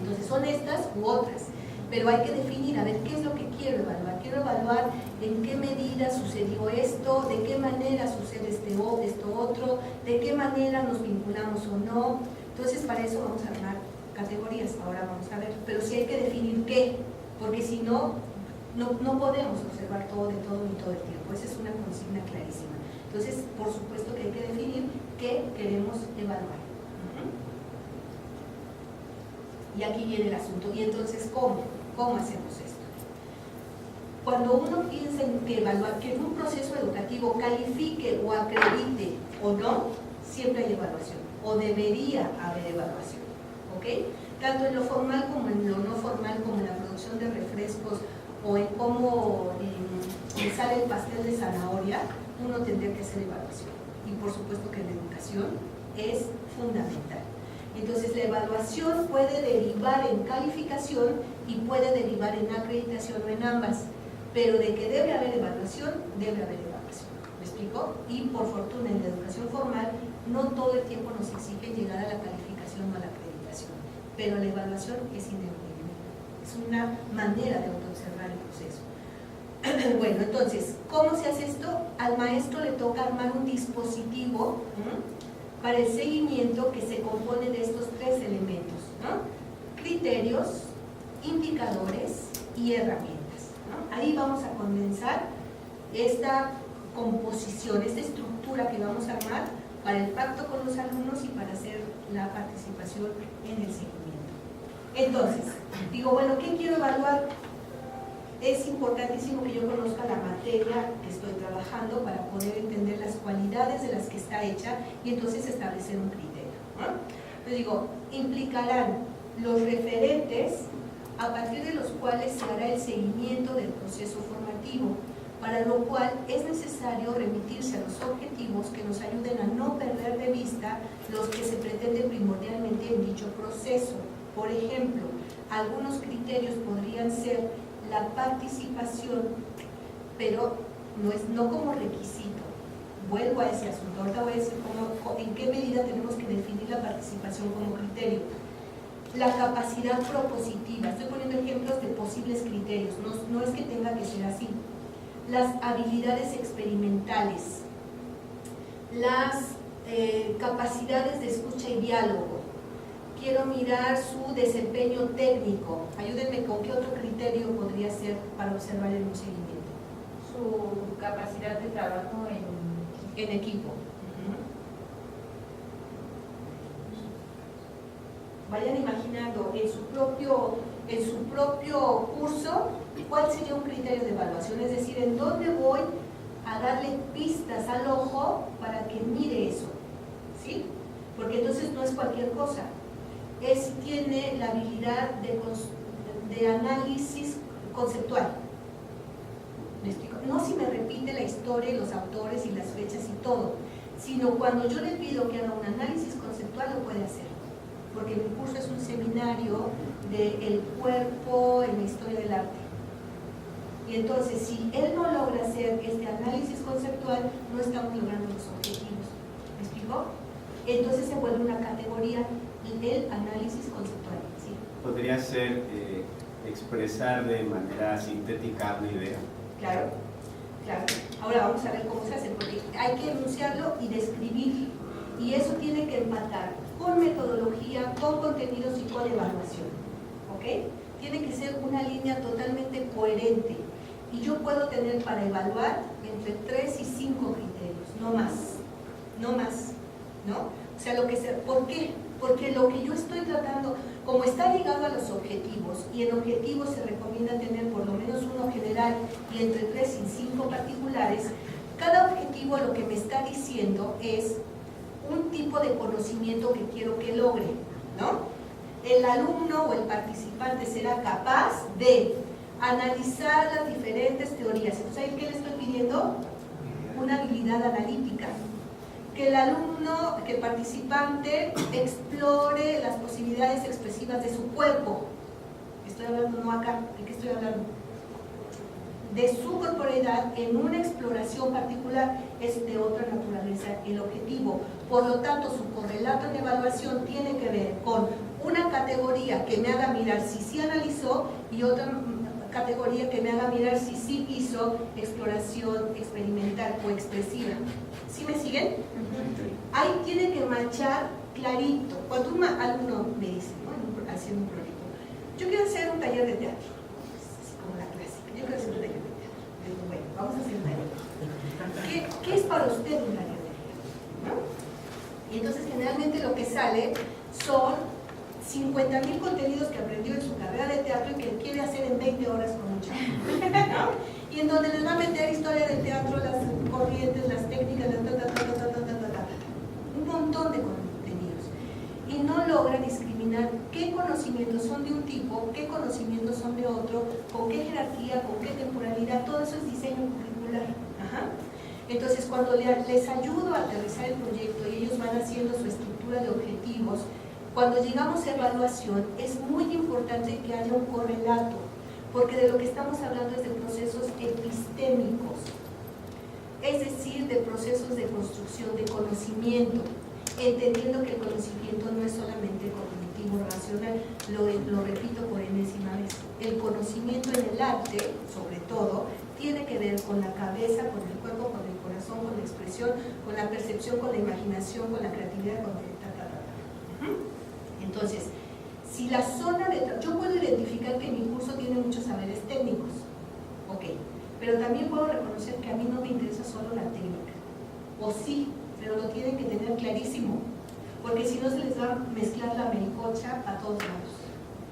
Entonces son estas u otras, pero hay que definir, a ver, ¿qué es lo que quiero evaluar? Quiero evaluar en qué medida sucedió esto, de qué manera sucede esto otro, de qué manera nos vinculamos o no. Entonces para eso vamos a armar categorías, ahora vamos a ver, pero sí hay que definir qué, porque si no, no podemos observar todo de todo y todo el tiempo. Esa es una consigna clarísima. Entonces, por supuesto que hay que definir qué queremos evaluar. Y aquí viene el asunto. ¿Y entonces cómo? ¿Cómo hacemos esto? Cuando uno piensa en evaluar, que en un proceso educativo califique o acredite o no, siempre hay evaluación, o debería haber evaluación, ¿ok? Tanto en lo formal como en lo no formal, como en la producción de refrescos, o en cómo sale el pastel de zanahoria, uno tendría que hacer evaluación. Y por supuesto que la educación es fundamental. Entonces la evaluación puede derivar en calificación y puede derivar en acreditación o en ambas, pero de que debe haber evaluación, debe haber evaluación. ¿Me explico? Y por fortuna en la educación formal no todo el tiempo nos exige llegar a la calificación o a la acreditación, pero la evaluación es ineludible. Es una manera de autoobservar el proceso. Bueno, entonces, ¿cómo se hace esto? Al maestro le toca armar un dispositivo para el seguimiento que se compone de estos tres elementos, ¿no? Criterios, indicadores y herramientas, ¿no? Ahí vamos a condensar esta composición, esta estructura que vamos a armar para el pacto con los alumnos y para hacer la participación en el seguimiento. Entonces, digo, bueno, ¿qué quiero evaluar? Es importantísimo que yo conozca la materia que estoy trabajando para poder entender las cualidades de las que está hecha y entonces establecer un criterio, ¿no? Entonces digo, implicarán los referentes a partir de los cuales se hará el seguimiento del proceso formativo, para lo cual es necesario remitirse a los objetivos que nos ayuden a no perder de vista los que se pretenden primordialmente en dicho proceso. Por ejemplo, algunos criterios podrían ser la participación, pero no como requisito. Vuelvo a ese asunto, ahorita voy a decir en qué medida tenemos que definir la participación como criterio. La capacidad propositiva, estoy poniendo ejemplos de posibles criterios, no es que tenga que ser así. Las habilidades experimentales, las capacidades de escucha y diálogo. Quiero mirar su desempeño técnico. Ayúdenme con qué otro criterio podría ser para observar en un seguimiento. Su capacidad de trabajo En equipo. Vayan imaginando en su propio curso cuál sería un criterio de evaluación, es decir, en dónde voy a darle pistas al ojo para que mire eso, ¿sí? Porque entonces no es cualquier cosa, es si tiene la habilidad de análisis conceptual. ¿Me explico? No si me repite la historia y los autores y las fechas y todo, sino cuando yo le pido que haga un análisis conceptual lo puede hacer, porque mi curso es un seminario del cuerpo en la historia del arte. Y entonces, si él no logra hacer este análisis conceptual, no estamos logrando los objetivos. ¿Me explico? Entonces se vuelve una categoría el análisis conceptual. ¿Sí? ¿Podría ser expresar de manera sintética una idea? Claro, claro. Ahora vamos a ver cómo se hace, porque hay que enunciarlo y describir. Y eso tiene que empatar con metodología, con contenidos y con evaluación. ¿Ok? Tiene que ser una línea totalmente coherente. Y yo puedo tener para evaluar entre 3 y 5 criterios, no más. No más. ¿No? O sea, ¿por qué? Porque lo que yo estoy tratando, como está ligado a los objetivos, y en objetivos se recomienda tener por lo menos uno general y entre 3 y 5 particulares, cada objetivo lo que me está diciendo es un tipo de conocimiento que quiero que logre, ¿no? El alumno o el participante será capaz de analizar las diferentes teorías. Entonces, ¿qué le estoy pidiendo? Una habilidad analítica. Que el alumno, que el participante explore las posibilidades expresivas de su cuerpo. Estoy hablando no acá, ¿de qué estoy hablando? De su corporeidad en una exploración particular, es de otra naturaleza el objetivo. Por lo tanto, su correlato en evaluación tiene que ver con una categoría que me haga mirar si sí analizó y otra categoría que me haga mirar si sí hizo exploración experimental o expresiva. ¿Sí me siguen? Ahí tiene que marchar clarito. Cuando un alumno me dice, ¿no? Haciendo un proyecto, yo quiero hacer un taller de teatro, así como la clásica, yo quiero hacer un taller de teatro. Digo, bueno, vamos a hacer un taller de teatro. ¿Qué es para usted un taller de teatro? ¿No? Y entonces generalmente lo que sale son 50,000 contenidos que aprendió en su carrera de teatro y que quiere hacer en 20 horas con un chavo, ¿no? Y en donde les va a meter historia del teatro, las corrientes, las técnicas, un montón de contenidos. Y no logra discriminar qué conocimientos son de un tipo, qué conocimientos son de otro, con qué jerarquía, con qué temporalidad, todo eso es diseño curricular. Ajá. Entonces, cuando les ayudo a aterrizar el proyecto y ellos van haciendo su estructura de objetivos, cuando llegamos a evaluación es muy importante que haya un correlato, porque de lo que estamos hablando es de procesos epistémicos, es decir, de procesos de construcción de conocimiento, entendiendo que el conocimiento no es solamente cognitivo racional, lo repito por enésima vez, el conocimiento en el arte, sobre todo, tiene que ver con la cabeza, con el cuerpo, con el corazón, con la expresión, con la percepción, con la imaginación, con la creatividad, con el Entonces, si la zona de... Yo puedo identificar que mi curso tiene muchos saberes técnicos, pero también puedo reconocer que a mí no me interesa solo la técnica, o sí, pero lo tienen que tener clarísimo, porque si no se les va a mezclar la mericocha a todos lados,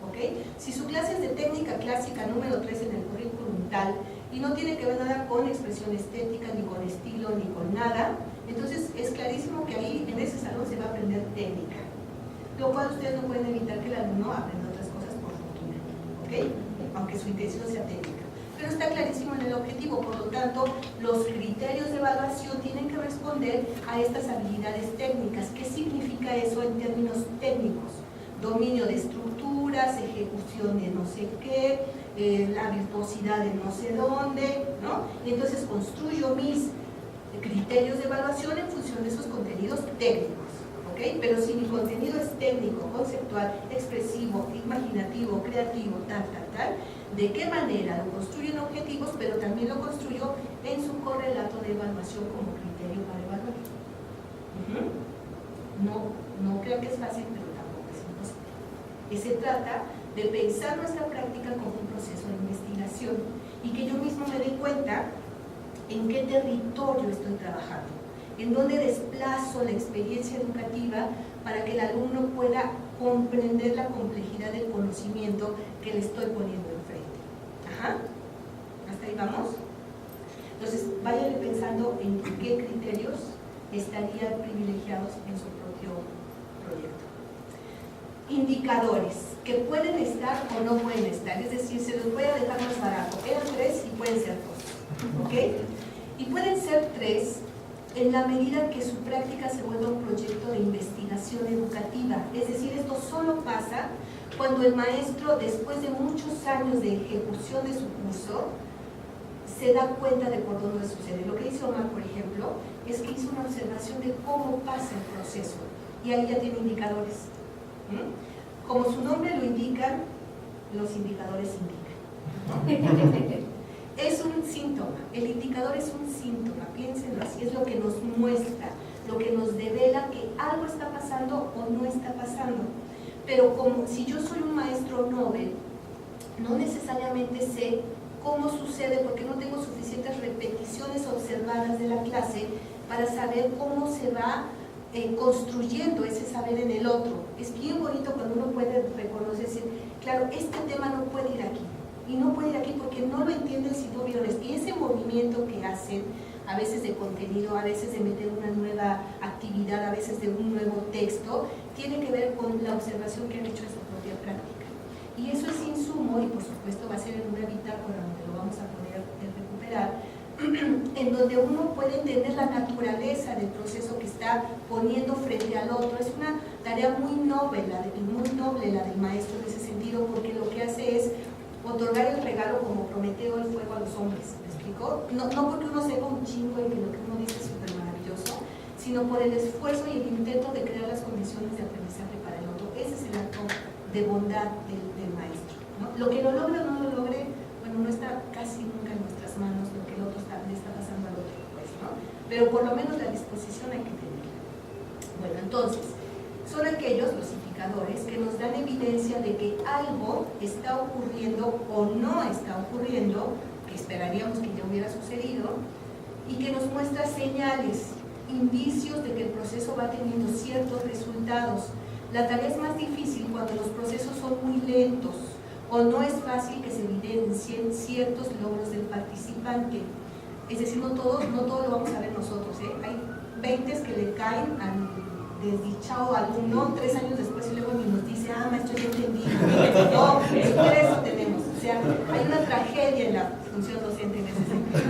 ¿ok? Si su clase es de técnica clásica número 3 en el currículum tal, y no tiene que ver nada con expresión estética, ni con estilo, ni con nada, entonces es clarísimo que ahí en ese salón se va a aprender técnica, lo cual ustedes no pueden evitar que el alumno aprenda otras cosas por rutina, ¿ok? Aunque su intención sea técnica. Pero está clarísimo en el objetivo, por lo tanto, los criterios de evaluación tienen que responder a estas habilidades técnicas. ¿Qué significa eso en términos técnicos? Dominio de estructuras, ejecución de no sé qué, la virtuosidad de no sé dónde, ¿no? Y entonces construyo mis criterios de evaluación en función de esos contenidos técnicos, ¿ok? Pero si mi contenido es técnico, conceptual, expresivo, imaginativo, creativo, tal, ¿de qué manera lo construyo en objetivos, pero también lo construyo en su correlato de evaluación como criterio para evaluar? No creo que es fácil, pero tampoco es imposible. Y se trata de pensar nuestra práctica como un proceso de investigación y que yo mismo me dé cuenta en qué territorio estoy trabajando, en dónde desplazo la experiencia educativa para que el alumno pueda comprender la complejidad del conocimiento que le estoy poniendo enfrente. Ajá. ¿Hasta ahí vamos? Entonces, váyanle pensando en qué criterios estarían privilegiados en su propio proyecto. Indicadores, que pueden estar o no pueden estar, es decir, se los voy a dejar más barato. Eran 3 y pueden ser 2, ¿ok? Y pueden ser 3 en la medida que su práctica se vuelva un proyecto de investigación educativa. Es decir, esto solo pasa cuando el maestro, después de muchos años de ejecución de su curso, se da cuenta de por dónde sucede. Lo que hizo Omar, por ejemplo, es que hizo una observación de cómo pasa el proceso, y ahí ya tiene indicadores. Como su nombre lo indica, los indicadores indican. Es un síntoma, el indicador es un síntoma, piénsenlo así, es lo que nos muestra, lo que nos devela que algo está pasando o no está pasando. Pero como si yo soy un maestro novel, no necesariamente sé cómo sucede porque no tengo suficientes repeticiones observadas de la clase para saber cómo se va construyendo ese saber en el otro. Es bien bonito cuando uno puede reconocer, decir, claro, este tema no puede ir aquí, y no puede ir aquí porque no lo entienden si no vieron esto. Y ese movimiento que hacen, a veces de contenido, a veces de meter una nueva actividad, a veces de un nuevo texto, tiene que ver con la observación que han hecho en su propia práctica. Y eso es insumo, y por supuesto va a ser en una bitácora donde lo vamos a poder recuperar, en donde uno puede entender la naturaleza del proceso que está poniendo frente al otro. Es una tarea muy noble la del maestro en ese sentido, porque lo que hace es otorgar el regalo como Prometeo el fuego a los hombres. ¿Me explico? No porque uno sepa un chingo y que lo que uno dice es súper maravilloso, sino por el esfuerzo y el intento de crear las condiciones de aprendizaje para el otro. Ese es el acto de bondad del maestro, ¿no? Lo que lo logre o no lo logre, bueno, no está casi nunca en nuestras manos lo que el otro le está pasando al otro, pues, ¿no? Pero por lo menos la disposición hay que tenerla. Bueno, entonces, son aquellos, los indicadores, que nos dan evidencia de que algo está ocurriendo o no está ocurriendo, que esperaríamos que ya hubiera sucedido, y que nos muestra señales, indicios de que el proceso va teniendo ciertos resultados. La tarea es más difícil cuando los procesos son muy lentos o no es fácil que se evidencien ciertos logros del participante. Es decir, no todo lo vamos a ver nosotros, ¿eh? Hay 20 que le caen al desdichado alumno 3 años después y luego ni nos dice, maestro, yo entendí. No, por eso tenemos. O sea, hay una tragedia en la función docente en ese sentido.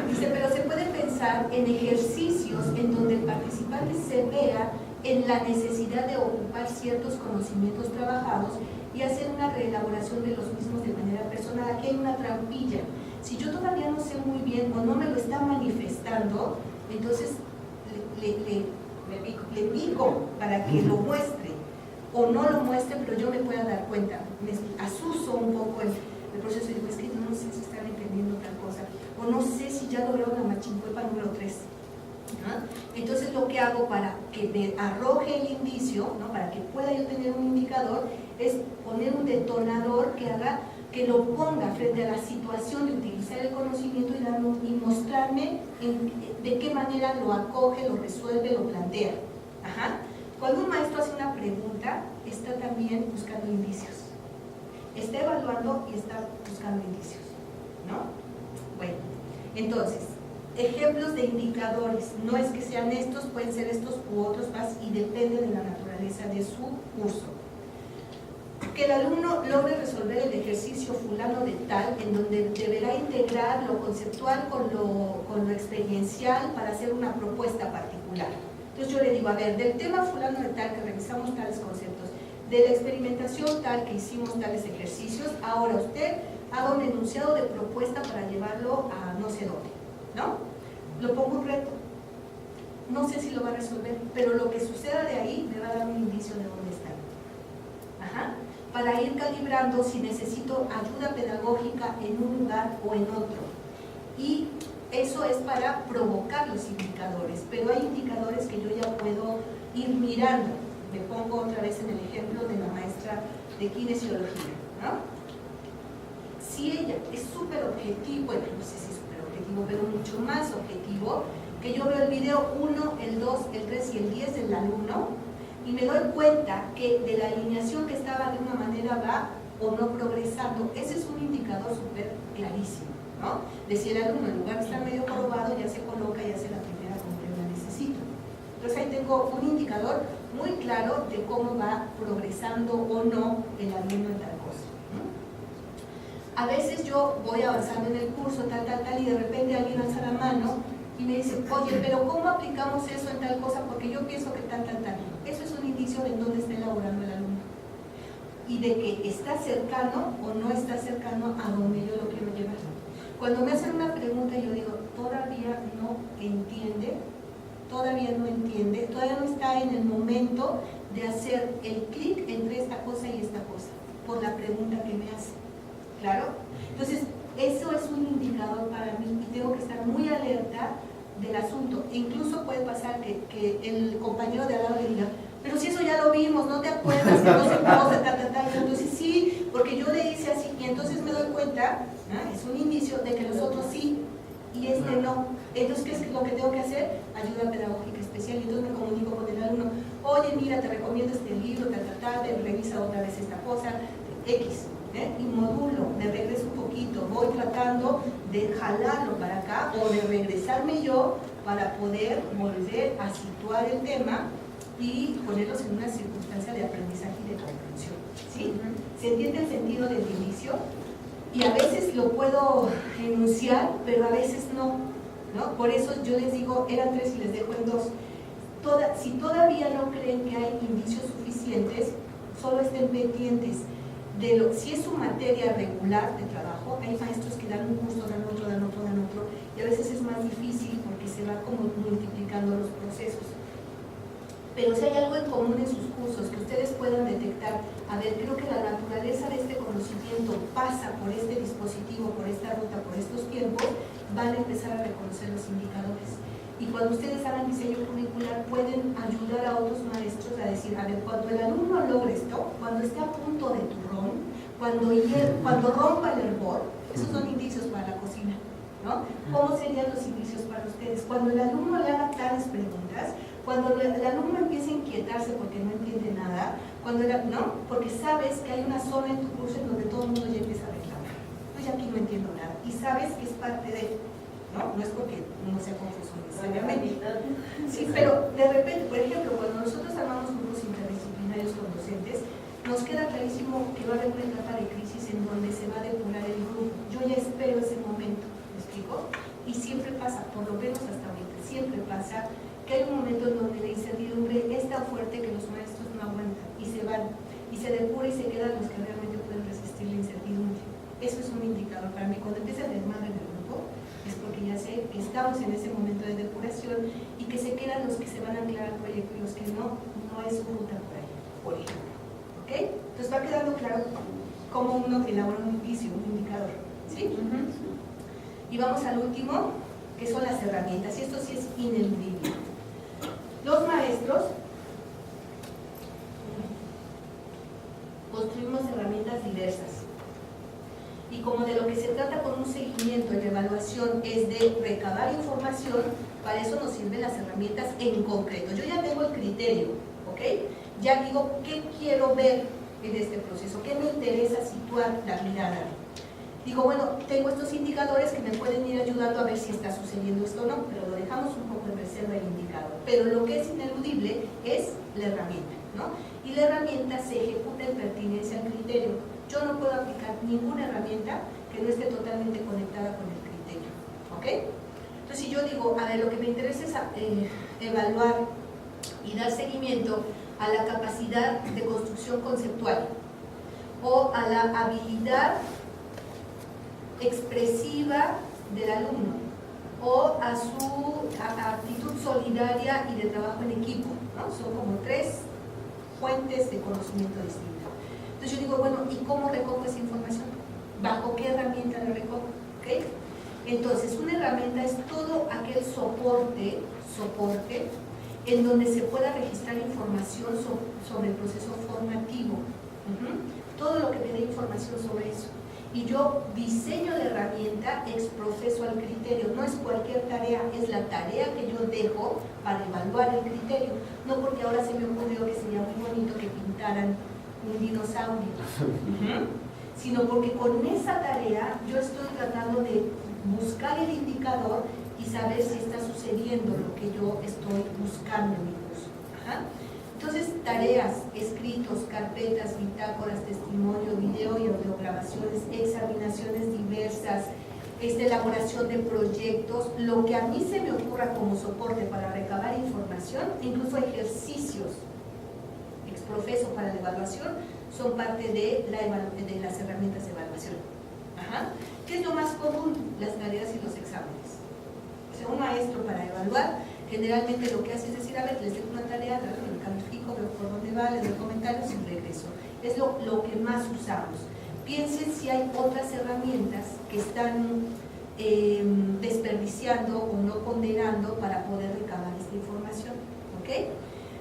Dice, pero se puede pensar en ejercicios en donde el participante se vea en la necesidad de ocupar ciertos conocimientos trabajados y hacer una reelaboración de los mismos de manera personal. Aquí hay una trampilla. Si yo todavía no sé muy bien o no me lo está manifestando, entonces le pico para que lo muestre o no lo muestre, pero yo me pueda dar cuenta. Me asuso un poco el proceso y digo, es que no sé si están entendiendo tal cosa o no sé si ya lograron la machincuepa número 3. Entonces lo que hago para que me arroje el indicio, ¿no? Para que pueda yo tener un indicador, es poner un detonador que haga que lo ponga frente a la situación de utilizar el conocimiento y mostrarme de qué manera lo acoge, lo resuelve, lo plantea. Ajá. Cuando un maestro hace una pregunta, está también buscando indicios. Está evaluando y está buscando indicios, ¿no? Bueno, entonces, ejemplos de indicadores. No es que sean estos, pueden ser estos u otros más y depende de la naturaleza de su curso. Que el alumno logre resolver el ejercicio fulano de tal, en donde deberá integrar lo conceptual con lo experiencial para hacer una propuesta particular. Entonces yo le digo, a ver, del tema fulano de tal que revisamos tales conceptos, de la experimentación tal que hicimos tales ejercicios, ahora usted haga un enunciado de propuesta para llevarlo a no sé dónde, ¿no? Lo pongo un reto. No sé si lo va a resolver, pero lo que suceda de ahí me va a dar un indicio de dónde está. Ajá. Para ir calibrando si necesito ayuda pedagógica en un lugar o en otro. Y eso es para provocar los indicadores, pero hay indicadores que yo ya puedo ir mirando. Me pongo otra vez en el ejemplo de la maestra de kinesiología, ¿no? Si ella es súper objetivo, bueno, no sé si es súper objetivo, pero mucho más objetivo, que yo veo el video 1, el 2, el 3 y el 10 del alumno, y me doy cuenta que de la alineación que estaba de una manera va o no progresando, ese es un indicador súper clarísimo, ¿no? De si el alumno en lugar de estar medio jorobado ya se coloca y hace la primera como yo la necesito. Entonces ahí tengo un indicador muy claro de cómo va progresando o no el alumno en tal cosa, ¿no? A veces yo voy avanzando en el curso, tal, y de repente alguien alza la mano y me dice, oye, pero ¿cómo aplicamos eso en tal cosa? Porque yo pienso que tal. Eso es un indicio de dónde está elaborando el alumno y de que está cercano o no está cercano a donde yo lo quiero llevar. Cuando me hacen una pregunta yo digo, todavía no entiende, todavía no está en el momento de hacer el clic entre esta cosa y esta cosa, por la pregunta que me hace. ¿Claro? Entonces, eso es un indicador para mí y tengo que estar muy alerta del asunto. Incluso puede pasar que el compañero de al lado le diga, pero si eso ya lo vimos, ¿no te acuerdas? Que no se puede, tal. Entonces sí, porque yo le hice así y entonces me doy cuenta, ¿no? Es un indicio de que los otros sí y este no. Entonces, ¿qué es lo que tengo que hacer? Ayuda pedagógica especial. Y entonces me comunico con el alumno, oye, mira, te recomiendo este libro, revisa otra vez esta cosa, X. Y modulo, me regreso un poquito, voy tratando de jalarlo para acá o de regresarme yo para poder volver a situar el tema y ponerlos en una circunstancia de aprendizaje y de comprensión, ¿sí? ¿Se entiende el sentido del inicio? Y a veces lo puedo enunciar, pero a veces no, ¿no? Por eso yo les digo, eran 3 y les dejo en 2. Si todavía no creen que hay indicios suficientes, solo estén pendientes. Si es su materia regular de trabajo, hay maestros que dan un curso, dan otro, y a veces es más difícil porque se va como multiplicando los procesos. Pero si hay algo en común en sus cursos que ustedes puedan detectar, a ver, creo que la naturaleza de este conocimiento pasa por este dispositivo, por esta ruta, por estos tiempos, van a empezar a reconocer los indicadores. Y cuando ustedes hagan diseño curricular pueden ayudar a otros maestros a decir, a ver, cuando el alumno logre esto, cuando esté a punto de turrón, cuando rompa el hervor, esos son indicios para la cocina, ¿no? ¿Cómo serían los indicios para ustedes? Cuando el alumno le haga tales preguntas, cuando el alumno empiece a inquietarse porque no entiende nada, ¿no? Porque sabes que hay una zona en tu curso en donde todo el mundo ya empieza a reclamar. Pues aquí no entiendo nada. Y sabes que es parte de... ¿no? No es porque uno sea confuso necesariamente. Sí, pero de repente, por ejemplo, cuando nosotros armamos grupos interdisciplinarios con docentes, nos queda clarísimo que va a haber una etapa de crisis en donde se va a depurar el grupo. Yo ya espero ese momento, ¿me explico? Y siempre pasa, por lo menos hasta ahorita, siempre pasa que hay un momento en donde la incertidumbre es tan fuerte que los maestros no aguantan y se van, y se depura y se quedan los que realmente pueden resistir la incertidumbre. Eso es un indicador para mí. Cuando empieza a desmadre en el grupo, es porque ya sé que estamos en ese momento de depuración y que se quedan los que se van a anclar al proyecto y los que no es su ruta por ahí, por ejemplo. ¿Ok? Entonces va quedando claro cómo uno elabora un indicio, un indicador. ¿Sí? Y vamos al último, que son las herramientas. Y esto sí es ineludible. Los maestros construimos herramientas diversas. lo que se trata con un seguimiento en evaluación es de recabar información. Para eso nos sirven las herramientas en concreto. Yo ya tengo el criterio, ¿ok? Ya digo qué quiero ver en este proceso, qué me interesa situar la mirada. Digo, bueno, tengo estos indicadores que me pueden ir ayudando a ver si está sucediendo esto o no, pero lo dejamos un poco en reserva el indicador. Pero lo que es ineludible es la herramienta, ¿no? Y la herramienta se ejecuta en pertinencia al criterio. Yo no puedo aplicar ninguna herramienta que no esté totalmente conectada con el criterio, ¿ok? Entonces, si yo digo, a ver, lo que me interesa es evaluar y dar seguimiento a la capacidad de construcción conceptual o a la habilidad expresiva del alumno o a su actitud solidaria y de trabajo en equipo, ¿no? Son como tres fuentes de conocimiento distintas. Entonces yo digo, bueno, ¿y cómo recojo esa información? ¿Bajo qué herramienta la recojo? ¿Okay? Entonces, una herramienta es todo aquel soporte en donde se pueda registrar información sobre el proceso formativo. Todo lo que me dé información sobre eso. Y yo diseño la herramienta ex proceso al criterio. No es cualquier tarea, es la tarea que yo dejo para evaluar el criterio. No porque ahora se me ocurrió que sería muy bonito que pintaran un dinosaurio, sino porque con esa tarea yo estoy tratando de buscar el indicador y saber si está sucediendo lo que yo estoy buscando en mi curso. Entonces, tareas, escritos, carpetas, bitácoras, testimonio, video y audiograbaciones, examinaciones diversas, elaboración de proyectos, lo que a mí se me ocurra como soporte para recabar información, incluso ejercicios ex profeso para la evaluación, son parte de las herramientas de evaluación. ¿Qué es lo más común? Las tareas y los exámenes. O sea, un maestro para evaluar generalmente lo que hace es decir, a ver, les dejo una tarea, me califico, veo por dónde va, les doy comentarios y regreso. Es lo que más usamos. Piensen si hay otras herramientas que están desperdiciando o no ponderando para poder recabar esta información. ¿Ok?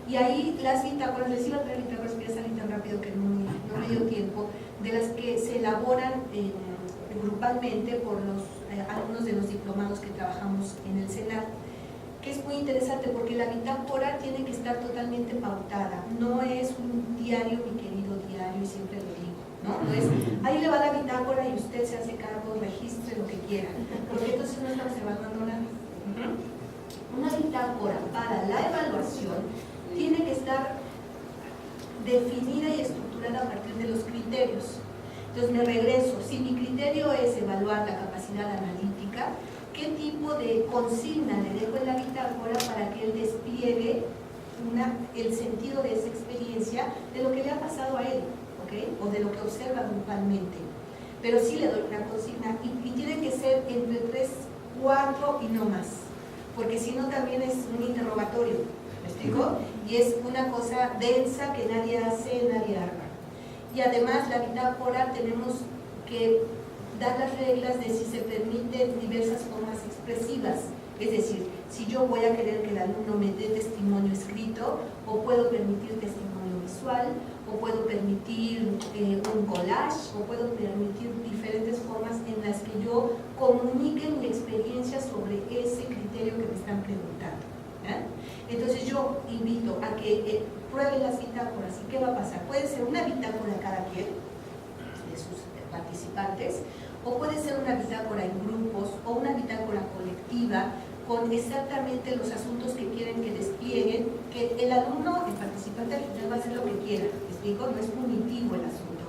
Y ahí las bitácoras, les iba a traer bitácoras, pero ya salí tan rápido que no me dio tiempo, de las que se elaboran grupalmente por los alumnos de los diplomados que trabajamos en el Senado, que es muy interesante porque la bitácora tiene que estar totalmente pautada, no es un diario, mi querido diario, y siempre lo digo, ¿no? No es, ahí le va la bitácora y usted se hace cargo, registre lo que quiera, porque entonces no estamos evaluando nada. Una bitácora para la evaluación tiene que estar definida y estructurada a partir de los criterios. Entonces me regreso, si mi criterio es evaluar la capacidad analítica, ¿qué tipo de consigna le dejo en la bitácora para que él despliegue el sentido de esa experiencia de lo que le ha pasado a él, ¿okay? O de lo que observa grupalmente? Pero sí le doy una consigna y tiene que ser entre 3, 4 y no más, porque si no también es un interrogatorio, ¿me explico? Y es una cosa densa que nadie hace, nadie arma. Y además la bitácora tenemos que dar las reglas de si se permiten diversas formas expresivas, es decir, si yo voy a querer que el alumno me dé testimonio escrito, o puedo permitir testimonio visual, o puedo permitir un collage, o puedo permitir diferentes formas en las que yo comunique mi experiencia sobre ese criterio que me están preguntando. Entonces yo invito a que prueben las bitácoras. ¿Y qué va a pasar? Puede ser una bitácora cada quien de sus participantes, o puede ser una bitácora en grupos o una bitácora colectiva con exactamente los asuntos que quieren que desplieguen, que el alumno, el participante al final va a hacer lo que quiera, ¿me explico? No es punitivo el asunto.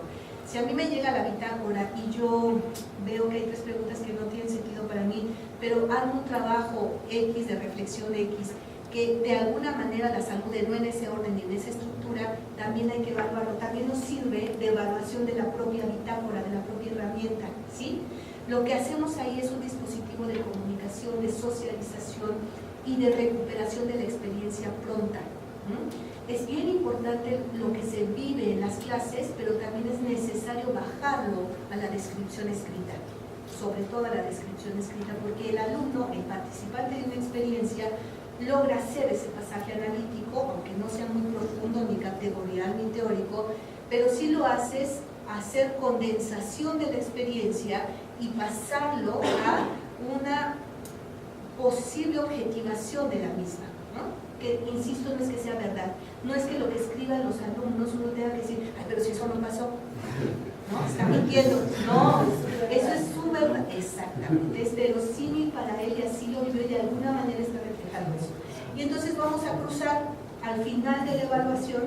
Si a mí me llega la bitácora y yo veo que hay 3 preguntas que no tienen sentido para mí, pero hago un trabajo X de reflexión X, que de alguna manera la salude, no en ese orden y en esa estructura, también hay que evaluarlo. También nos sirve de evaluación de la propia bitácora, de la propia herramienta, ¿sí? Lo que hacemos ahí es un dispositivo de comunicación, de socialización y de recuperación de la experiencia pronta. Es bien importante lo que se vive en las clases, pero también es necesario bajarlo a la descripción escrita, sobre todo a la descripción escrita, porque el alumno, el participante de una experiencia, logra hacer ese pasaje analítico, aunque no sea muy profundo, ni categorial, ni teórico, pero sí lo haces hacer condensación de la experiencia y pasarlo a una posible objetivación de la misma, ¿no? Que, insisto, no es que sea verdad, no es que lo que escriban los alumnos uno tenga que decir, ay, pero si eso no pasó, ¿no? Está mintiendo. No, eso es su verdad, exactamente, es verosímil para él y así lo vive y de alguna manera está reflejando eso. Y entonces vamos a cruzar al final de la evaluación,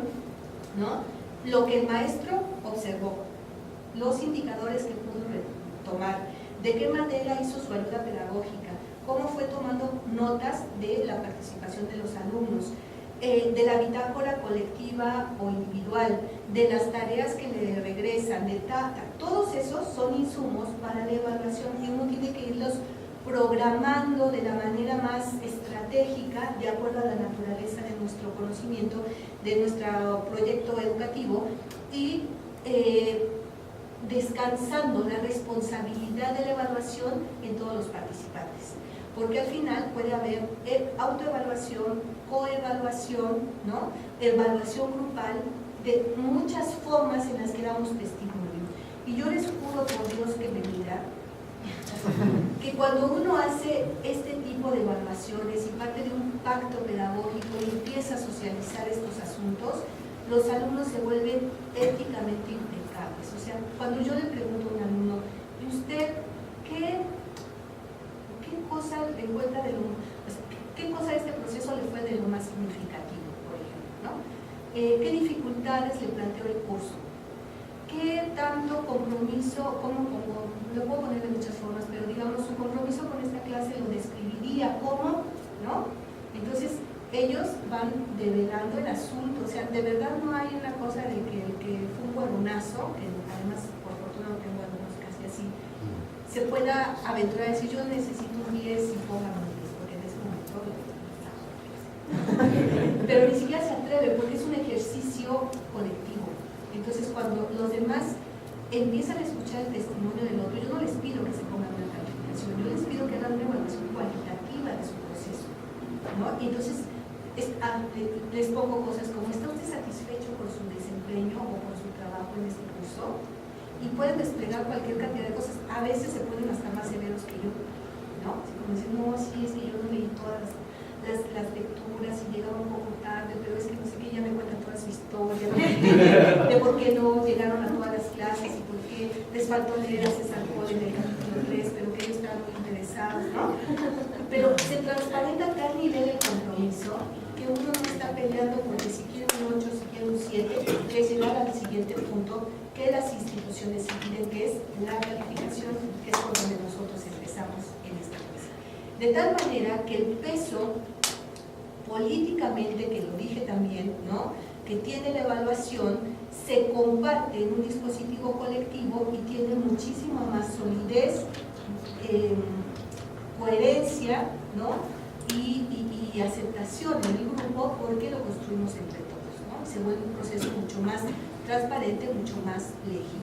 ¿no?, lo que el maestro observó, los indicadores que pudo tomar, de qué manera hizo su ayuda pedagógica, cómo fue tomando notas de la participación de los alumnos, de la bitácora colectiva o individual, de las tareas que le regresan, de todos esos son insumos para la evaluación y uno tiene que irlos programando de la manera más estratégica, de acuerdo a la naturaleza de nuestro conocimiento, de nuestro proyecto educativo, y descansando la responsabilidad de la evaluación en todos los participantes, porque al final puede haber autoevaluación, coevaluación, ¿no?, evaluación grupal, de muchas formas en las que damos testimonio. Y yo les juro por Dios que me mira, que cuando uno hace este tipo de evaluaciones y parte de un pacto pedagógico y empieza a socializar estos asuntos, los alumnos se vuelven éticamente impecables. O sea, cuando yo le pregunto a un alumno, ¿y usted qué cosa le encuentra de lo, pues, qué cosa de este proceso le fue de lo más significativo, por ejemplo, ¿no? ¿Qué dificultades le planteó el curso? ¿Qué tanto compromiso, lo puedo poner de muchas formas, pero digamos, su compromiso con esta clase lo describiría como, ¿no? Entonces, ellos van develando el asunto, o sea, de verdad no hay una cosa de que el que fue un huevonazo, que además, por fortuna no tengo algunos casi así, se pueda aventurar a decir, yo necesito un 10 y ponga un 10, porque en ese momento pero ni siquiera se atreve, porque es un ejercicio colectivo. Entonces, cuando los demás empiezan a escuchar el testimonio del otro, yo no les pido que se pongan una calificación, yo les pido que hagan una evaluación cualitativa de su proceso, ¿no? Y entonces les pongo cosas como, ¿está usted satisfecho con su desempeño o con su trabajo en este curso? Y pueden desplegar cualquier cantidad de cosas, a veces se ponen hasta más severos que yo, ¿no? Así como dicen, no, sí, es que yo no leí todas las lecturas y llegaba un poco tarde, pero es que no sé qué, ya me cuentan toda su historia, de por qué no llegaron a todas las clases y por qué les faltó leer a César Cole en el capítulo 3, pero que ellos estaban muy interesados, ¿no? Pero se transparenta a tal nivel el compromiso que uno no está peleando porque si quiere un 8, si quiere un 7, es llegar al siguiente punto que las instituciones piden, que es la calificación, que es por donde nosotros empezamos en esta clase. De tal manera que el peso políticamente, que lo dije también, ¿no?, que tiene la evaluación, se comparte en un dispositivo colectivo y tiene muchísima más solidez, coherencia, ¿no?, y aceptación en el grupo, porque lo construimos entre todos, ¿no? Se vuelve un proceso mucho más transparente, mucho más legítimo.